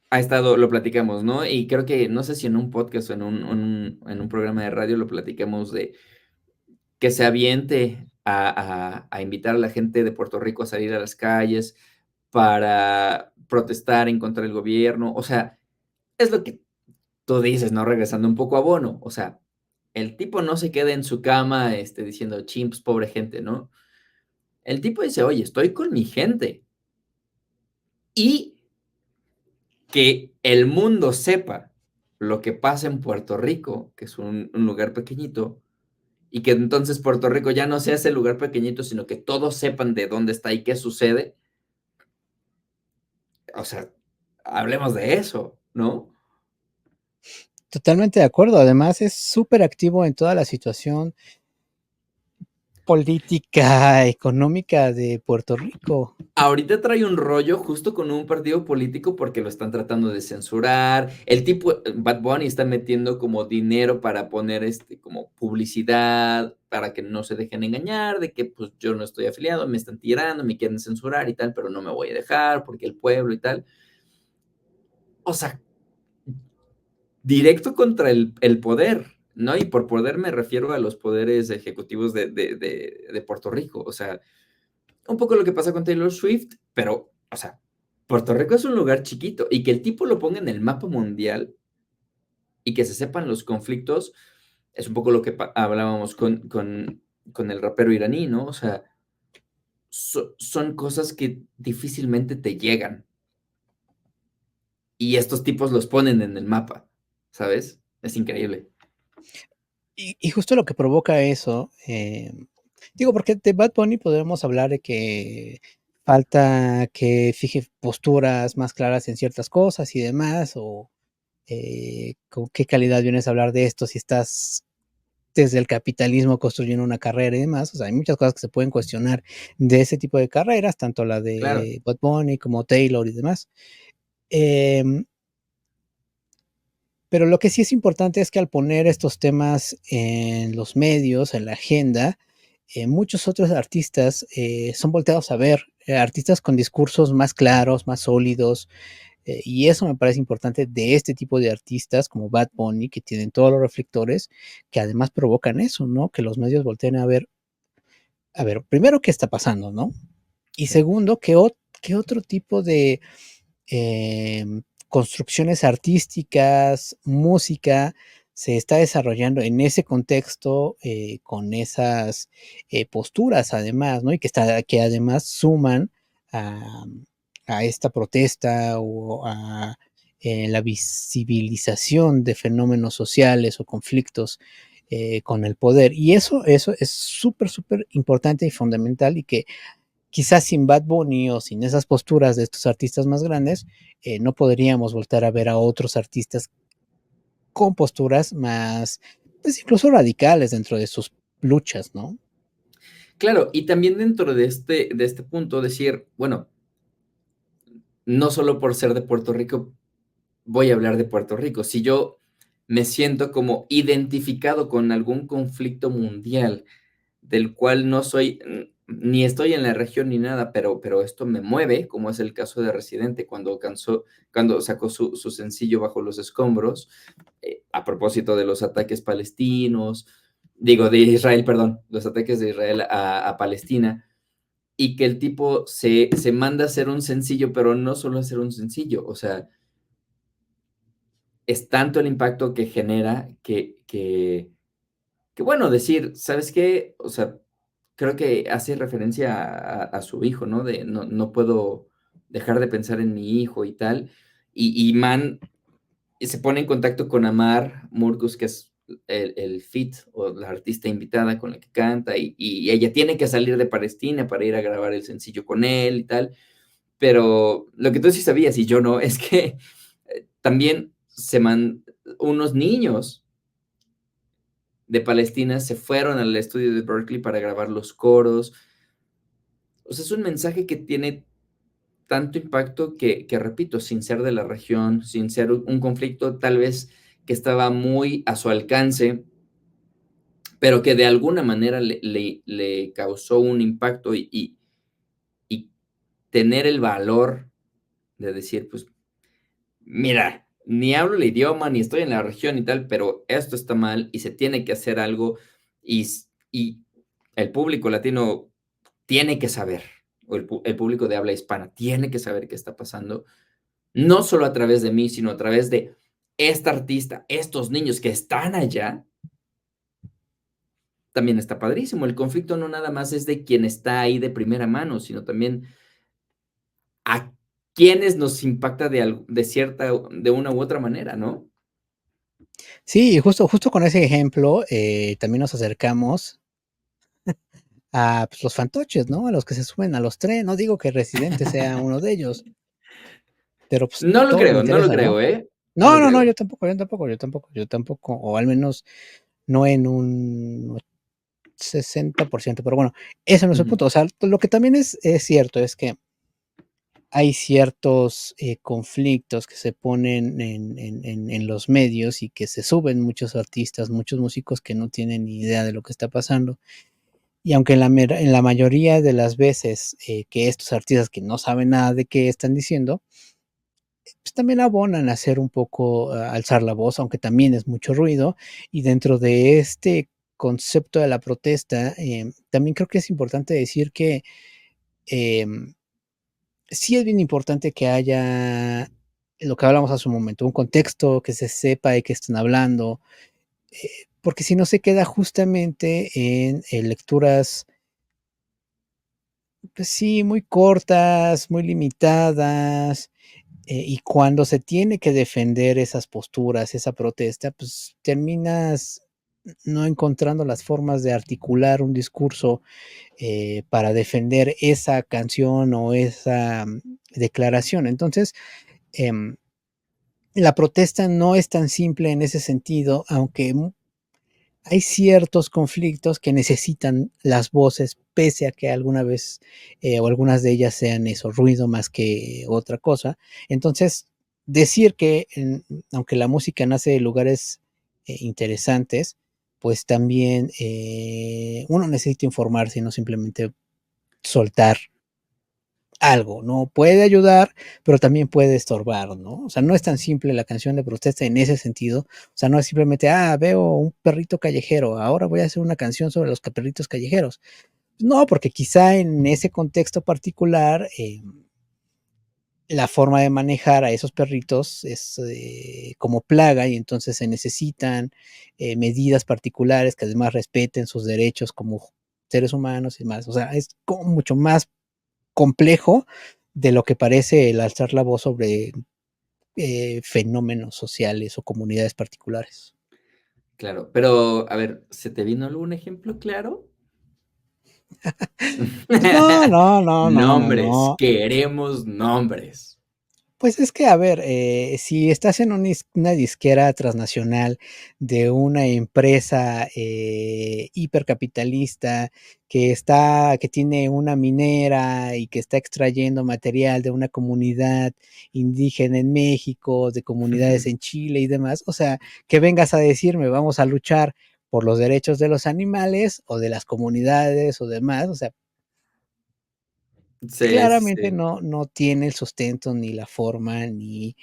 S1: ha estado lo platicamos, ¿no? Y creo que, no sé si en un podcast o en un programa de radio lo platicamos de que se aviente a invitar a la gente de Puerto Rico a salir a las calles para protestar en contra del gobierno. O sea, es lo que tú dices, ¿no? Regresando un poco a Bono, o sea, el tipo no se queda en su cama, diciendo: "Chimps, pobre gente", ¿no? El tipo dice: "Oye, estoy con mi gente". Y que el mundo sepa lo que pasa en Puerto Rico, que es un lugar pequeñito, y que entonces Puerto Rico ya no sea ese lugar pequeñito, sino que todos sepan de dónde está y qué sucede. O sea, hablemos de eso, ¿no?
S2: Totalmente de acuerdo. Además, es súper activo en toda la situación política, económica de Puerto Rico.
S1: Ahorita trae un rollo justo con un partido político porque lo están tratando de censurar. El tipo, Bad Bunny está metiendo como dinero para poner como publicidad, para que no se dejen engañar, de que pues yo no estoy afiliado, me están tirando, me quieren censurar y tal, pero no me voy a dejar porque el pueblo y tal. O sea, directo contra el poder, ¿no? Y por poder me refiero a los poderes ejecutivos de Puerto Rico. O sea, un poco lo que pasa con Taylor Swift, pero, o sea, Puerto Rico es un lugar chiquito y que el tipo lo ponga en el mapa mundial y que se sepan los conflictos, es un poco lo que hablábamos con el rapero iraní, ¿no? O sea, son cosas que difícilmente te llegan y estos tipos los ponen en el mapa, ¿sabes? Es increíble.
S2: Y justo lo que provoca eso, digo, porque de Bad Bunny podemos hablar de que falta que fije posturas más claras en ciertas cosas y demás, o con qué calidad vienes a hablar de esto si estás desde el capitalismo construyendo una carrera y demás. O sea, hay muchas cosas que se pueden cuestionar de ese tipo de carreras, tanto la
S1: Claro,
S2: de Bad Bunny como Taylor y demás. Em, pero lo que sí es importante es que al poner estos temas en los medios, en la agenda, muchos otros artistas son volteados a ver, artistas con discursos más claros, más sólidos, y eso me parece importante de este tipo de artistas como Bad Bunny, que tienen todos los reflectores, que además provocan eso, ¿no? Que los medios volteen a ver, primero, ¿qué está pasando, no? Y
S1: sí,
S2: segundo, ¿qué otro tipo de construcciones artísticas, música, se está desarrollando en ese contexto, con esas posturas además, ¿no? Y que además suman a, a esta protesta o a la visibilización de fenómenos sociales o conflictos con el poder. Y eso es súper, súper importante y fundamental y que quizás sin Bad Bunny o sin esas posturas de estos artistas más grandes, no podríamos voltar a ver a otros artistas con posturas más, pues incluso radicales dentro de sus luchas, ¿no?
S1: Claro, y también dentro de este punto decir, bueno, no solo por ser de Puerto Rico voy a hablar de Puerto Rico. Si yo me siento como identificado con algún conflicto mundial del cual no soy, ni estoy en la región ni nada, pero esto me mueve, como es el caso de Residente cuando sacó su sencillo Bajo los Escombros, a propósito de los ataques palestinos, digo, de Israel, perdón, los ataques de Israel a Palestina, y que el tipo se manda a hacer un sencillo, pero no solo hacer un sencillo, o sea, es tanto el impacto que genera que bueno, decir, ¿sabes qué? O sea, creo que hace referencia a su hijo, ¿no? De no puedo dejar de pensar en mi hijo y tal. Y Man se pone en contacto con Amar Murgus, que es el feat o la artista invitada con la que canta, y ella tiene que salir de Palestina para ir a grabar el sencillo con él y tal. Pero lo que tú sí sabías y yo no, es que también unos niños de Palestina se fueron al estudio de Berkeley para grabar los coros. O sea, es un mensaje que tiene tanto impacto que, repito, sin ser de la región, sin ser un conflicto tal vez que estaba muy a su alcance, pero que de alguna manera le causó un impacto y tener el valor de decir, pues, mira, ni hablo el idioma, ni estoy en la región y tal, pero esto está mal y se tiene que hacer algo y el público latino tiene que saber, o el público de habla hispana tiene que saber qué está pasando, no solo a través de mí, sino a través de esta artista, estos niños que están allá, también está padrísimo. El conflicto no nada más es de quien está ahí de primera mano, sino también a quienes nos impacta de una u otra manera, ¿no?
S2: Sí, y justo con ese ejemplo también nos acercamos a pues, los fantoches, ¿no? A los que se suben a los trenes. No digo que Residente sea uno de ellos, pero pues
S1: No lo
S2: todo me
S1: creo, no lo
S2: interesa,
S1: creo,
S2: ¿no?
S1: ¿eh? No
S2: No,
S1: lo
S2: no, no,
S1: creo.
S2: yo tampoco, o al menos no en un 60%, pero bueno, ese no es el
S1: Ujú.
S2: punto. O sea, lo que también es cierto es que hay ciertos conflictos que se ponen en los medios y que se suben muchos artistas, muchos músicos que no tienen ni idea de lo que está pasando. Y aunque en la mayoría de las veces que estos artistas que no saben nada de qué están diciendo, pues también abonan a hacer un poco, alzar la voz, aunque también es mucho ruido. Y dentro de este concepto de la protesta, también creo que es importante decir que em, sí es bien importante que haya lo que hablamos hace un momento, un contexto, que se sepa de qué están hablando, porque si no se queda justamente en lecturas, pues sí, muy cortas, muy limitadas, y cuando se tiene que defender esas posturas, esa protesta, pues terminas no encontrando las formas de articular un discurso para defender esa canción o esa declaración. Entonces, em, la protesta no es tan simple en ese sentido, aunque hay ciertos conflictos que necesitan las voces, pese a que alguna vez o algunas de ellas sean eso, ruido más que otra cosa. Entonces, decir que aunque la música nace de lugares interesantes, pues también uno necesita informarse y no simplemente soltar algo, ¿no? Puede ayudar, pero también puede estorbar, ¿no? O sea, no es tan simple la canción de protesta en ese sentido. O sea, no es simplemente, veo un perrito callejero, ahora voy a hacer una canción sobre los perritos callejeros. No, porque quizá en ese contexto particular, la forma de manejar a esos perritos es como plaga y entonces se necesitan medidas particulares que además respeten sus derechos como seres humanos y más. O sea, es como mucho más complejo de lo que parece el alzar la voz sobre fenómenos sociales o comunidades particulares.
S1: Claro, pero a ver, ¿se te vino algún ejemplo claro?
S2: Pues no, no, no, no, no,
S1: Nombres,
S2: no.
S1: queremos nombres.
S2: Pues es que, a ver, si estás en una disquera transnacional de una empresa hipercapitalista que tiene una minera y que está extrayendo material de una comunidad indígena en México, de comunidades en Chile y demás, o sea, que vengas a decirme, vamos a luchar por los derechos de los animales o de las comunidades o demás, o sea,
S1: Sí, sí,
S2: claramente
S1: sí.
S2: no tiene el sustento, ni la forma, ni,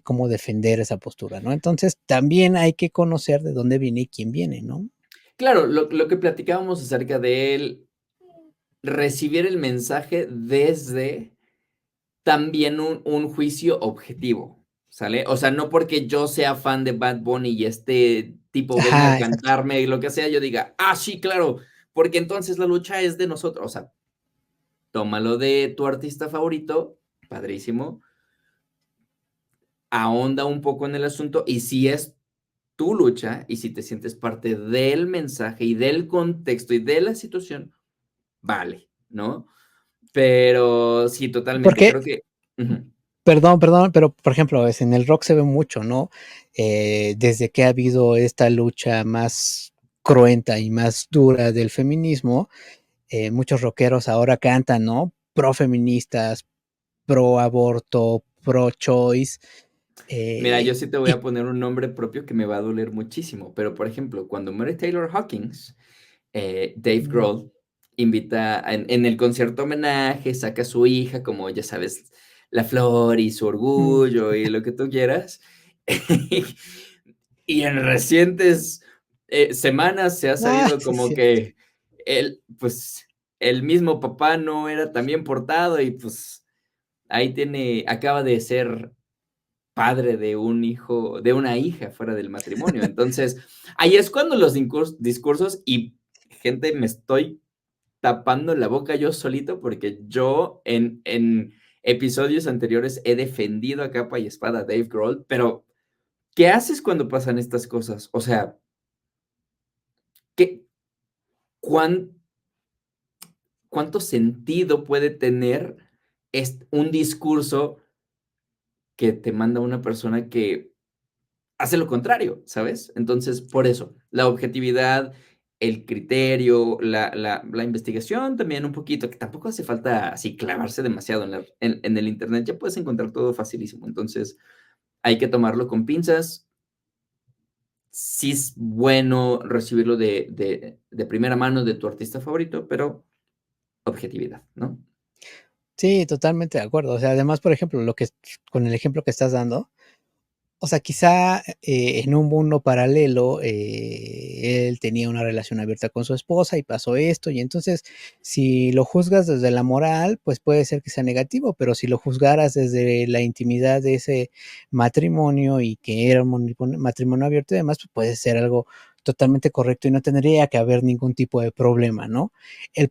S2: cómo defender esa postura, ¿no? Entonces, también hay que conocer de dónde viene y quién viene, ¿no?
S1: Claro, lo que platicábamos acerca de él, recibir el mensaje desde también un juicio objetivo, ¿sale? O sea, no porque yo sea fan de Bad Bunny y este tipo venga a
S2: Ajá, exacto.
S1: cantarme lo que sea, yo diga: "Ah, sí, claro, porque entonces la lucha es de nosotros". O sea, tómalo de tu artista favorito, padrísimo, ahonda un poco en el asunto, y si es tu lucha, y si te sientes parte del mensaje, y del contexto, y de la situación, vale, ¿no? Pero sí, totalmente,
S2: Porque,
S1: creo que ujú.
S2: perdón, pero, por ejemplo, en el rock se ve mucho, ¿no? Desde que ha habido esta lucha más cruenta y más dura del feminismo, muchos rockeros ahora cantan, ¿no? Pro feministas, pro aborto, pro choice,
S1: Mira, yo sí te voy
S2: y
S1: a poner un nombre propio que me va a doler muchísimo, pero, por ejemplo, cuando muere Taylor Hawkins, Dave
S2: mm,
S1: Grohl invita en el concierto homenaje, saca a su hija, como ya sabes, la flor y su
S2: mm,
S1: orgullo y lo que tú quieras. Y en recientes, semanas se ha sabido
S2: sí es
S1: como
S2: cierto.
S1: que pues, el mismo papá no era tan bien portado y, pues, ahí acaba de ser padre de un hijo de una hija fuera del matrimonio. Entonces, ahí es cuando los discursos y gente, me estoy tapando la boca yo solito, porque yo en episodios anteriores he defendido a capa y espada a Dave Grohl, pero, ¿qué haces cuando pasan estas cosas? O sea, ¿qué cuán cuánto sentido puede tener un discurso que te manda una persona que hace lo contrario, ¿sabes? Entonces, por eso, la objetividad, el criterio, la investigación también un poquito, que tampoco hace falta así clavarse demasiado en el Internet, ya puedes encontrar todo facilísimo. Entonces, hay que tomarlo con pinzas. Sí es bueno recibirlo de primera mano de tu artista favorito, pero objetividad, ¿no?
S2: Sí, totalmente de acuerdo. O sea, además, por ejemplo, con el ejemplo que estás dando, o sea, quizá, en un mundo paralelo, él tenía una relación abierta con su esposa y pasó esto, y entonces, si lo juzgas desde la moral, pues puede ser que sea negativo, pero si lo juzgaras desde la intimidad de ese matrimonio y que era un matrimonio abierto y demás, pues puede ser algo totalmente correcto y no tendría que haber ningún tipo de problema, ¿no? El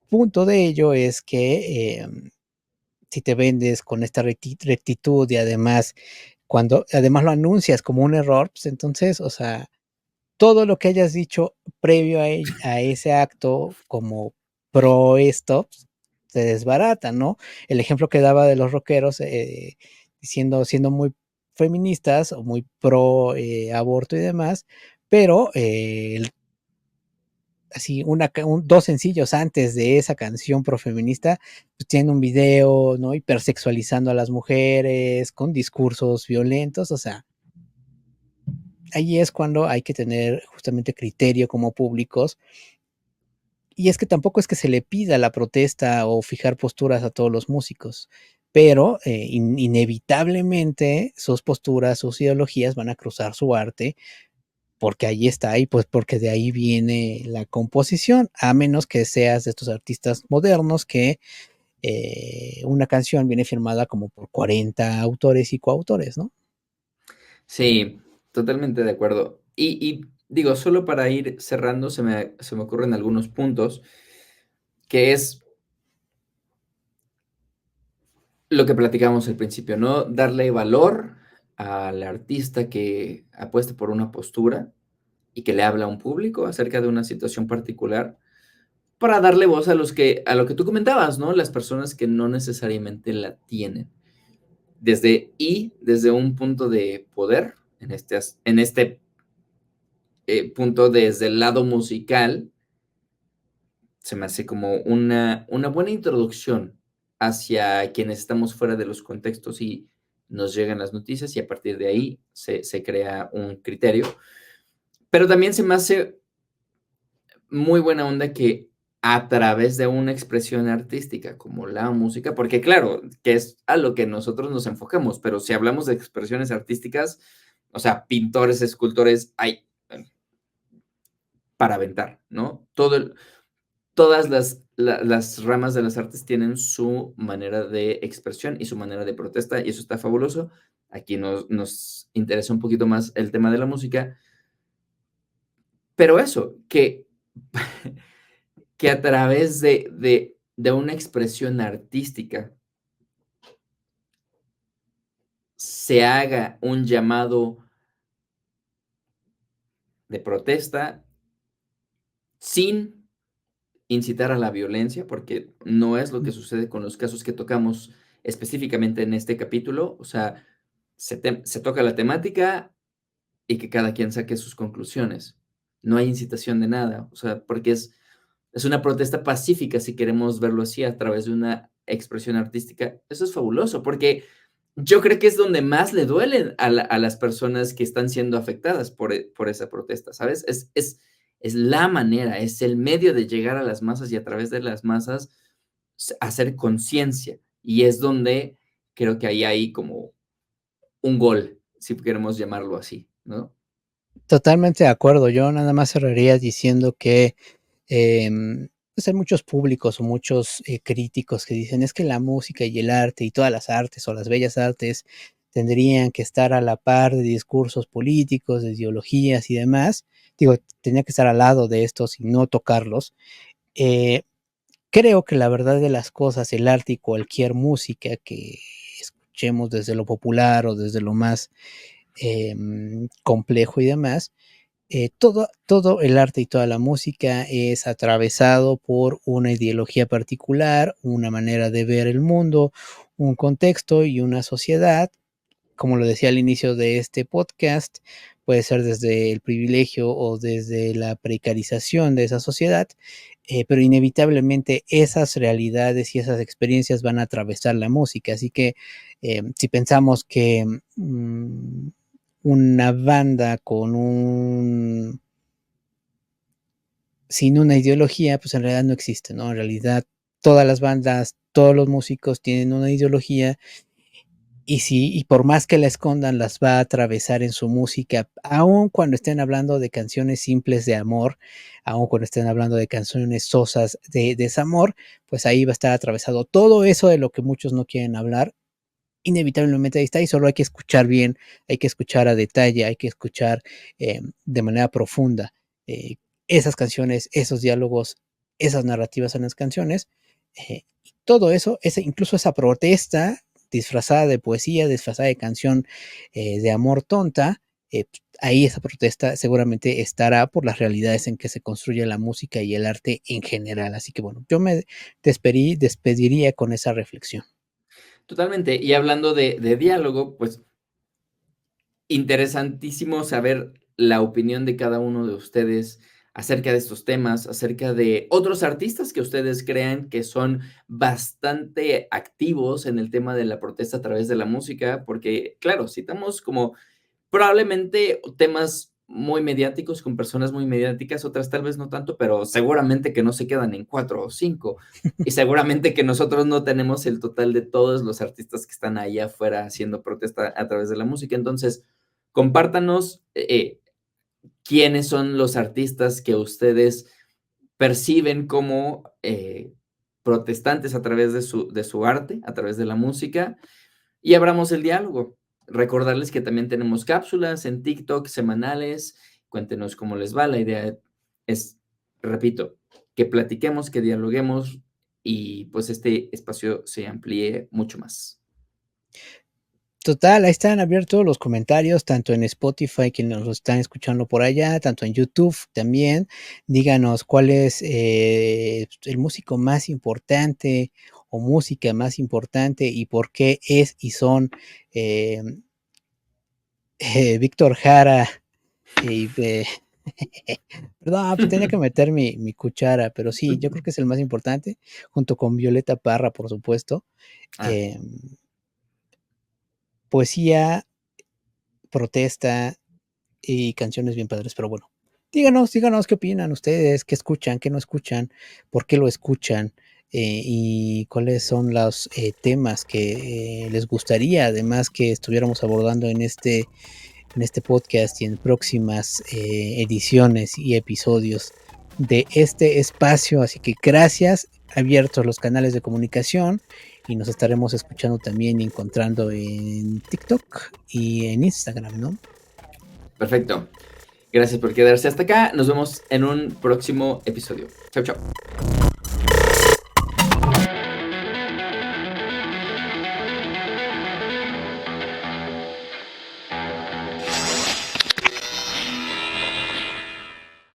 S2: punto de ello es que, si te vendes con esta rectitud y además cuando además lo anuncias como un error, pues entonces, o sea, todo lo que hayas dicho previo a ese acto como pro esto, pues, se desbarata, ¿no? El ejemplo que daba de los rockeros, siendo muy feministas o muy pro, aborto y demás, pero, así dos sencillos antes de esa canción profeminista, pues tienen un video, ¿no? Hipersexualizando a las mujeres, con discursos violentos, o sea, ahí es cuando hay que tener justamente criterio como públicos. Y es que tampoco es que se le pida la protesta o fijar posturas a todos los músicos, pero inevitablemente sus posturas, sus ideologías van a cruzar su arte porque ahí está, y pues porque de ahí viene la composición, a menos que seas de estos artistas modernos que una canción viene firmada como por 40 autores y coautores, ¿no?
S1: Sí, totalmente de acuerdo. Y digo, solo para ir cerrando, se me ocurren algunos puntos, que es Lo que platicamos al principio, ¿no? Darle valor al artista que apuesta por una postura y que le habla a un público acerca de una situación particular, para darle voz a los que a lo que tú comentabas, ¿no? Las personas que no necesariamente la tienen. Desde un punto de poder, en este punto desde el lado musical, se me hace como una buena introducción hacia quienes estamos fuera de los contextos y nos llegan las noticias y a partir de ahí se crea un criterio. Pero también se me hace muy buena onda que a través de una expresión artística como la música, porque claro, que es a lo que nosotros nos enfocamos, pero si hablamos de expresiones artísticas, o sea, pintores, escultores, hay para aventar, ¿no? Todas las ramas de las artes tienen su manera de expresión y su manera de protesta, y eso está fabuloso. Aquí nos interesa un poquito más el tema de la música, pero eso, que a través de una expresión artística se haga un llamado de protesta sin incitar a la violencia, porque no es lo que sucede con los casos que tocamos específicamente en este capítulo. O sea, se toca la temática y que cada quien saque sus conclusiones. No hay incitación de nada, o sea, porque es una protesta pacífica, si queremos verlo así, a través de una expresión artística. Eso es fabuloso, porque yo creo que es donde más le duelen a las personas que están siendo afectadas por esa protesta, ¿sabes? Es la manera, es el medio de llegar a las masas y a través de las masas hacer conciencia. Y es donde creo que ahí hay como un gol, si queremos llamarlo así, ¿no?
S2: Totalmente de acuerdo. Yo nada más cerraría diciendo que pues hay muchos públicos o muchos críticos que dicen es que la música y el arte y todas las artes o las bellas artes tendrían que estar a la par de discursos políticos, de ideologías y demás. Digo, tenía que estar al lado de estos y no tocarlos. Eh, Creo que la verdad de las cosas, el arte y cualquier música que escuchemos desde lo popular o desde lo más complejo y demás, todo el arte y toda la música es atravesado por una ideología particular, una manera de ver el mundo, un contexto y una sociedad. Como lo decía al inicio de este podcast, puede ser desde el privilegio o desde la precarización de esa sociedad, pero inevitablemente esas realidades y esas experiencias van a atravesar la música. Así que si pensamos que una banda con un sin una ideología, pues en realidad no existe, ¿no? En realidad todas las bandas, todos los músicos tienen una ideología y por más que la escondan, las va a atravesar en su música, aun cuando estén hablando de canciones simples de amor, aun cuando estén hablando de canciones sosas de desamor, pues ahí va a estar atravesado todo eso de lo que muchos no quieren hablar, inevitablemente ahí está y solo hay que escuchar bien, hay que escuchar a detalle, hay que escuchar de manera profunda eh, esas canciones, esos diálogos, esas narrativas en las canciones. Todo eso, incluso esa protesta disfrazada de poesía, disfrazada de canción de amor tonta, ahí esa protesta seguramente estará por las realidades en que se construye la música y el arte en general. Así que bueno, yo me despediría con esa reflexión.
S1: Totalmente. Y hablando de diálogo, pues interesantísimo saber la opinión de cada uno de ustedes acerca de estos temas, acerca de otros artistas que ustedes crean que son bastante activos en el tema de la protesta a través de la música, porque, claro, citamos como probablemente temas muy mediáticos con personas muy mediáticas, otras tal vez no tanto, pero seguramente que no se quedan en 4 o 5. Y seguramente que nosotros no tenemos el total de todos los artistas que están allá afuera haciendo protesta a través de la música. Entonces, compártanos quiénes son los artistas que ustedes perciben como protestantes a través de su arte, a través de la música, y abramos el diálogo. Recordarles que también tenemos cápsulas en TikTok semanales. Cuéntenos cómo les va. La idea es, repito, que platiquemos, que dialoguemos y pues este espacio se amplíe mucho más.
S2: Total, ahí están abiertos los comentarios, tanto en Spotify, quienes nos están escuchando por allá, tanto en YouTube también. Díganos cuál es el músico más importante o música más importante y por qué es y son eh, Víctor Jara y... Perdón, pues tenía que meter mi cuchara, pero sí, yo creo que es el más importante, junto con Violeta Parra, por supuesto.
S1: Ah,
S2: Poesía, protesta y canciones bien padres, pero bueno, díganos qué opinan ustedes, qué escuchan, qué no escuchan, por qué lo escuchan, y cuáles son los temas que les gustaría, además que estuviéramos abordando en este podcast y en próximas ediciones y episodios de este espacio. Así que gracias, abiertos los canales de comunicación y nos estaremos escuchando también y encontrando en TikTok y en Instagram, ¿no?
S1: perfecto. Gracias por quedarse hasta acá. Nos vemos en un próximo episodio. Chau, chau.